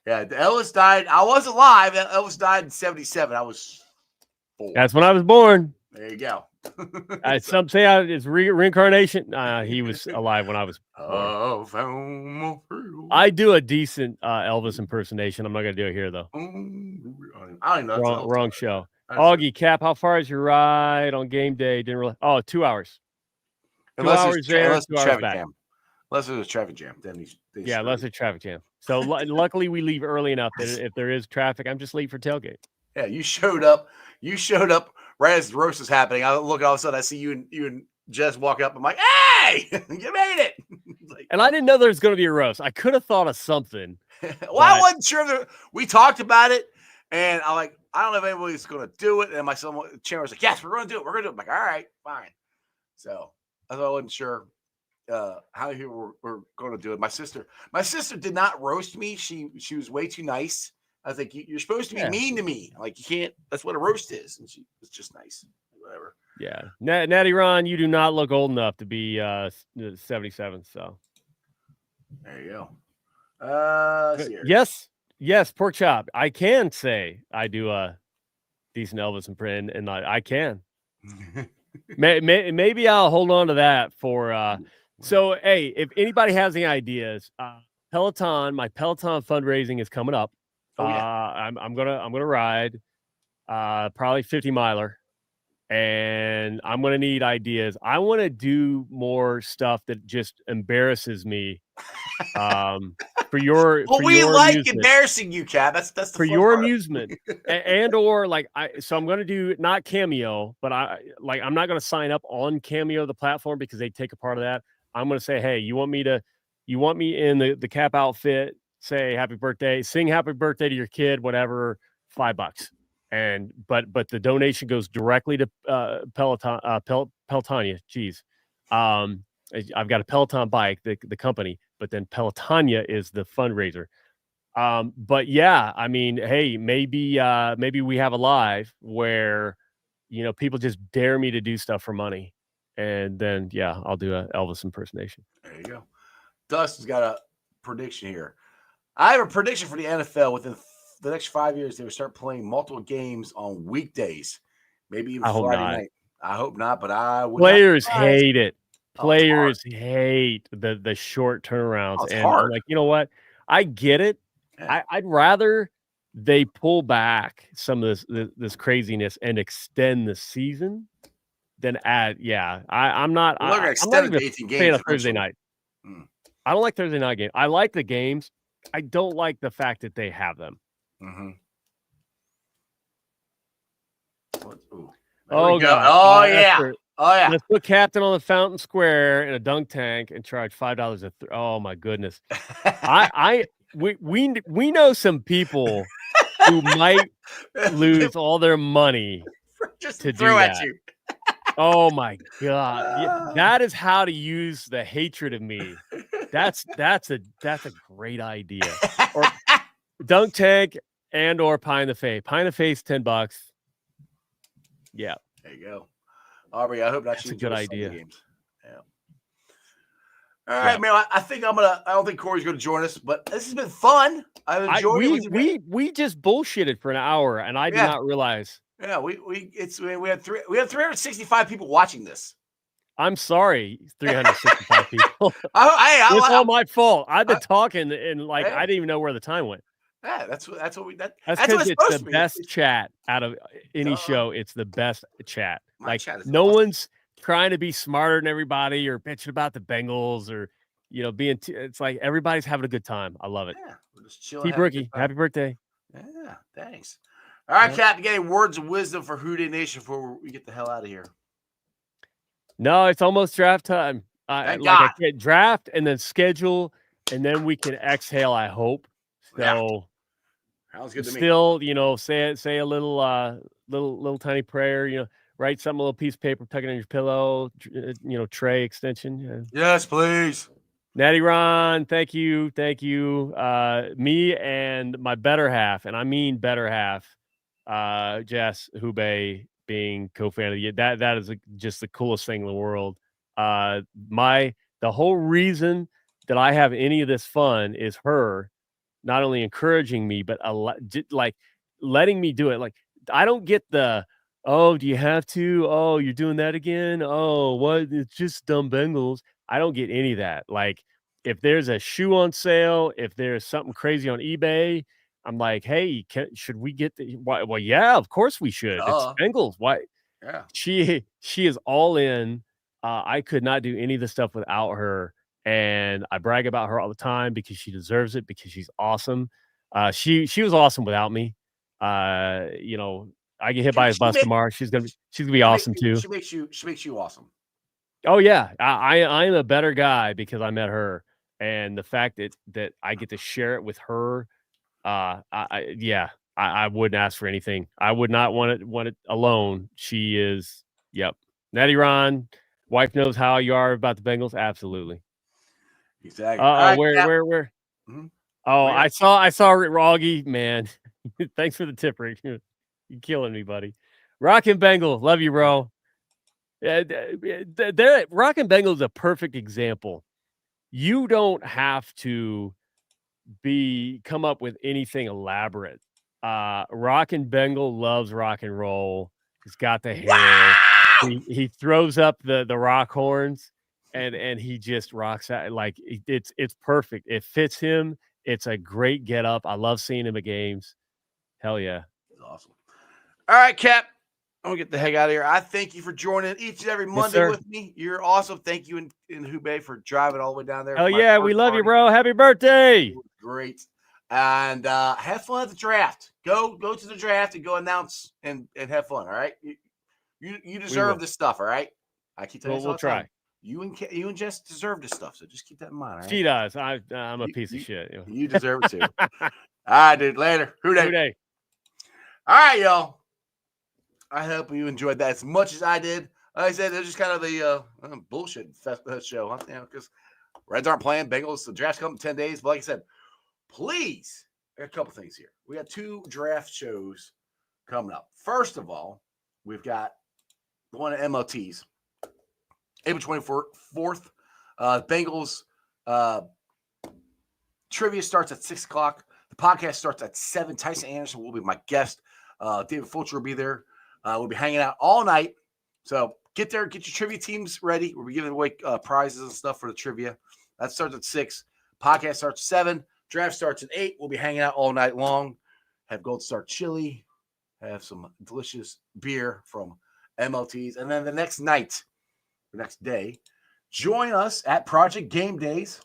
Yeah, Elvis died. I wasn't alive. Elvis died in 1977. I was 4. That's when I was born. There you go. Some say it's reincarnation. He was alive when I was born. I do a decent Elvis impersonation. I'm not gonna do it here though. I don't know. Wrong show. Augie, Cap, how far is your ride on game day? Didn't really. 2 hours. 2 hours there, 2 hours back. Jam. Unless there's a traffic jam, then unless there's traffic jam. So luckily we leave early enough that if there is traffic, I'm just late for tailgate. Yeah, you showed up. You showed up right as the roast was happening. I look, all of a sudden I see you and Jess walk up. I'm like, hey, you made it. And I didn't know there was going to be a roast. I could have thought of something. Well, I wasn't sure. We talked about it, and I don't know if anybody's going to do it. And my son, Chandler was like, yes, we're going to do it. We're going to do it. I'm like, all right, fine. So I wasn't sure how people were going to do it. My sister did not roast me. She was way too nice. I was like, you're supposed to be mean to me. Like, you can't. That's what a roast is. And she was just nice. Whatever. Yeah. Natty Ron, you do not look old enough to be 77. So there you go. Yes, pork chop. I can say I do a decent Elvis imprint, and I can. Maybe I'll hold on to that for. So hey, if anybody has any ideas, Peloton, my Peloton fundraising is coming up. I'm gonna ride probably 50 miler, and I'm gonna need ideas. I want to do more stuff that just embarrasses me. For your embarrassing you, Cap. That's the for your amusement, and or like so I'm gonna do not Cameo, but I'm not gonna sign up on Cameo, the platform, because they take a part of that. I'm gonna say, hey, you want me in the Cap outfit? Say happy birthday, sing happy birthday to your kid, whatever, $5. And but the donation goes directly to Peloton, Pelotonia. Geez. I've got a Peloton bike, the company, but then Pelotonia is the fundraiser. But yeah, I mean, hey, maybe we have a live where, people just dare me to do stuff for money. And then, I'll do a Elvis impersonation. There you go. Dustin's got a prediction here. I have a prediction for the NFL. Within the next 5 years, they will start playing multiple games on weekdays, maybe even Friday night. I hope not, but I would. Players hate it. Players hate the short turnarounds. And hard. I'm like, you know what? I get it. Yeah. I'd rather they pull back some of this craziness and extend the season than add. Yeah, I'm not. I'm not even a fan of Thursday night. I don't like Thursday night games. I like the games. I don't like the fact that they have them. Mm-hmm. Oh, God. Yeah. Let's put Captain on the Fountain Square in a dunk tank and charge $5 oh my goodness. We know some people who might lose all their money just to throw do at that. you. Oh my God. That is how to use the hatred of me. That's a great idea. Or dunk tank and or pie in the face. Pie in the face, $10. Yeah. There you go. Aubrey, I hope that's a good idea. Games. Yeah. All right, man. I think I don't think Corey's gonna join us, but this has been fun. I've enjoyed it. We just bullshitted for an hour and I did not realize. Yeah, we had 365 people watching this. I'm sorry, 365 people. It's all my fault. I've been talking and I didn't even know where the time went. Yeah, that's because it's the best chat out of any show. It's the best chat. No one's trying to be smarter than everybody or bitching about the Bengals or being. It's like everybody's having a good time. I love it. Yeah, we're just chilling. T-Brookie, happy birthday. Yeah, thanks. All right, Cap, you got any words of wisdom for Houday Nation before we get the hell out of here? No, it's almost draft time. I get draft and then schedule, and then we can exhale. I hope. So, sounds good to me. Still, say a little tiny prayer. Write something, a little piece of paper, tuck it in your pillow. Tray extension. Yeah. Yes, please. Natty Ron, thank you. Me and my better half, and I mean better half, Jess Houday, being co-fan of the year. That is just the coolest thing in the world. The whole reason that I have any of this fun is her not only encouraging me, but letting me do it. Like, I don't get the Oh, do you have to? Oh, you're doing that again? Oh, what? It's just dumb Bengals. I don't get any of that. Like, if there's a shoe on sale, if there's something crazy on eBay, I'm like, hey, should we get the? Why, well, yeah, of course we should. It's Duh. Bengals. Why? Yeah. She is all in. I could not do any of the stuff without her, and I brag about her all the time because she deserves it because she's awesome. She was awesome without me. You know, I get hit by a She bus make, tomorrow. She's gonna be awesome too. she makes you awesome. Oh yeah, I'm a better guy because I met her, and the fact that I get to share it with her, yeah, I wouldn't ask for anything. I would not want it alone. She is, yep. Natty Ron, wife knows how you are about the Bengals. Absolutely. Exactly. All right, Cap. Where? Mhm. Oh, Where? I saw Roggy, man. Thanks for the tip, Rick. You're killing me, buddy. Rockin' Bengal, love you, bro. Yeah, Rockin' Bengal is a perfect example. You don't have to come up with anything elaborate. Rockin' Bengal loves rock and roll. He's got the hair. Wow. He throws up the rock horns and he just rocks out like it's perfect. It fits him. It's a great get up. I love seeing him at games. Hell yeah. That's awesome. All right, Cap. I'm gonna get the heck out of here. I thank you for joining each and every Yes, Monday sir. with me. You're awesome. Thank you in Hubei for driving all the way down there. Oh For my yeah, we first love you, party. bro. Happy birthday. It was great. And have fun at the draft. Go to the draft and go announce and have fun. All right. You deserve will. this stuff. All right. I keep telling you this all We'll the time. try. You and Jess deserve this stuff. So just keep that in mind. All right. She does. I'm a You, piece of you, shit. You know. you deserve it too. All right, dude. Later. Who Who day? day? All right, y'all. I hope you enjoyed that as much as I did. Like I said, it's just kind of the bullshit show, huh? You know, because Reds aren't playing. Bengals, the draft's coming in 10 days. But like I said, please, a couple things here. We got 2 draft shows coming up. First of all, we've got one at MLTs, April 24th. Bengals trivia starts at 6 o'clock. The podcast starts at 7. Tyson Anderson will be my guest. David Fulcher will be there. We'll be hanging out all night. So get there, get your trivia teams ready. We'll be giving away prizes and stuff for the trivia. That starts at 6. Podcast starts at 7. Draft starts at 8. We'll be hanging out all night long. Have Gold Star chili. Have some delicious beer from MLTs. And then the next night, the next day, join us at Project Game Days.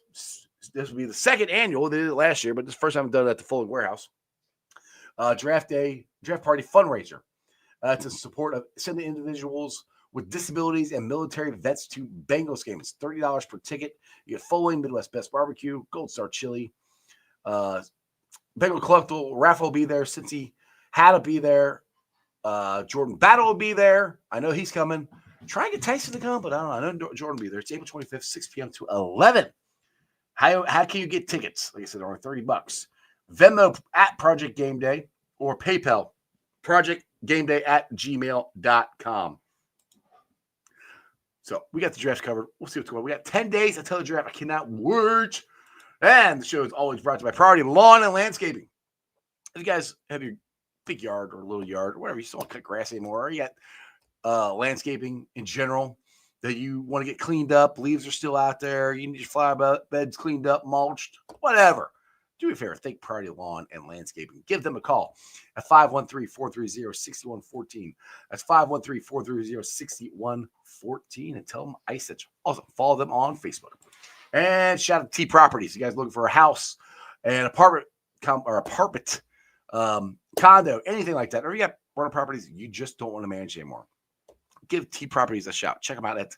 This will be the second annual. They did it last year, but this is the first time I've done it at the Fulton Warehouse. Draft party fundraiser. To support sending individuals with disabilities and military vets to Bengals games. It's $30 per ticket. You get Foley, Midwest Best Barbecue, Gold Star Chili. Bengal Collectible raffle will be there. Cincy had to be there. Jordan Battle will be there. I know he's coming. Try and get Tyson to come, but I don't know. I know Jordan will be there. It's April 25th, 6 p.m. to 11. How can you get tickets? Like I said, they're only $30. Venmo at Project Game Day or PayPal. projectgameday@gmail.com. So we got the draft covered. We'll see what's going on. We got 10 days until the draft. I cannot wait. And the show is always brought to you by Priority Lawn and Landscaping. If you guys have your big yard or little yard or whatever, you just don't want to cut grass anymore, or you got landscaping in general that you want to get cleaned up, leaves are still out there, you need your flower beds cleaned up, mulched, whatever. Do me a favor, think Priority Lawn and Landscaping. Give them a call at 513-430-6114. That's 513-430-6114, and tell them I sent you. Also, follow them on Facebook. And shout out to T Properties. You guys looking for a house, an apartment, condo, anything like that, or you got rental properties you just don't want to manage anymore, give T Properties a shout. Check them out at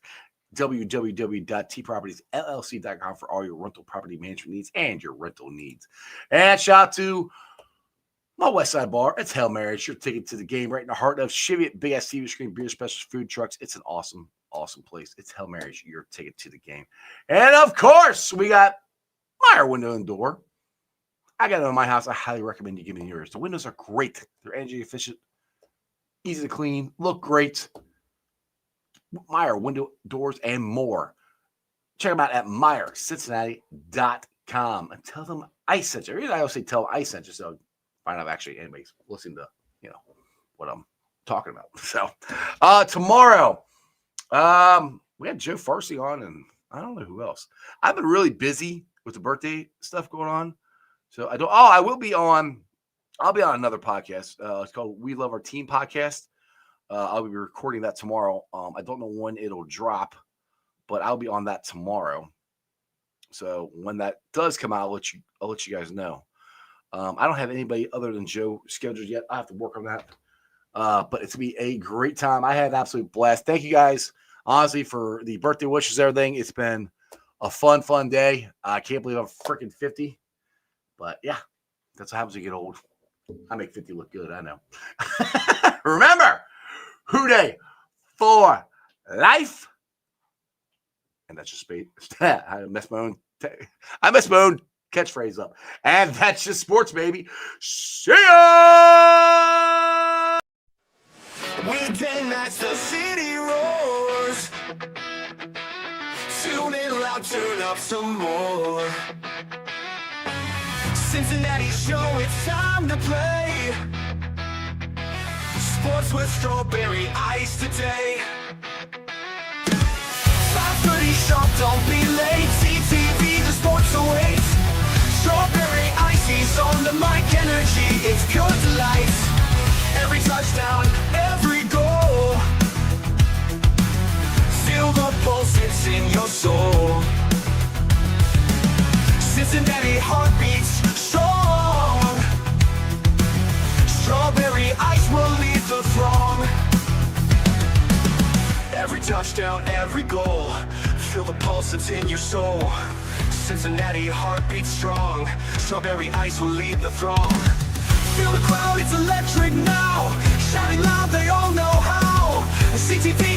www.tpropertiesllc.com for all your rental property management needs and your rental needs. And shout out to my West Side Bar. It's Hail Mary. It's your ticket to the game right in the heart of Cheviot, big ass TV screen, beer specials, food trucks. It's an awesome place. It's Hail Mary. It's your ticket to the game. And of course, we got Meyer Window and Door. I got it in my house. I highly recommend you give me yours. The windows are great. They're energy efficient, easy to clean, look great. Meyer Window, Doors, and more. Check them out at MeyerCincinnati.com and tell them I sent you. I always say tell them I sent you, so find out actually anybody's listening to what I'm talking about. So tomorrow, we had Joe Farsi on, and I don't know who else. I've been really busy with the birthday stuff going on. So I will be on. I'll be on another podcast. It's called We Love Our Team podcast. I'll be recording that tomorrow. I don't know when it'll drop, but I'll be on that tomorrow. So when that does come out, I'll let you guys know. I don't have anybody other than Joe scheduled yet. I have to work on that. But it's gonna be a great time. I had an absolute blast. Thank you guys, honestly, for the birthday wishes, everything. It's been a fun day. I can't believe I'm freaking 50. But yeah, that's what happens when you get old. I make 50 look good, I know. Remember, Houday for life. And that's just I messed my own catchphrase up. And that's just sports, baby. See ya! Weekend nights, the city roars. Tune in loud, turn up some more. Cincinnati show, it's time to play. Sports with strawberry ice today. 5:30 sharp, don't be late. CTV, the sports awaits. Strawberry ices on the mic, energy, it's pure delight. Every touchdown, every goal. Feel the pulse, it's in your soul. Cincinnati heartbeats strong. Strawberry ice will lead the throng. Every touchdown, every goal. Feel the pulse that's in your soul. Cincinnati heartbeats strong. Strawberry ice will lead the throng. Feel the crowd, it's electric now. Shouting loud, they all know how. CTV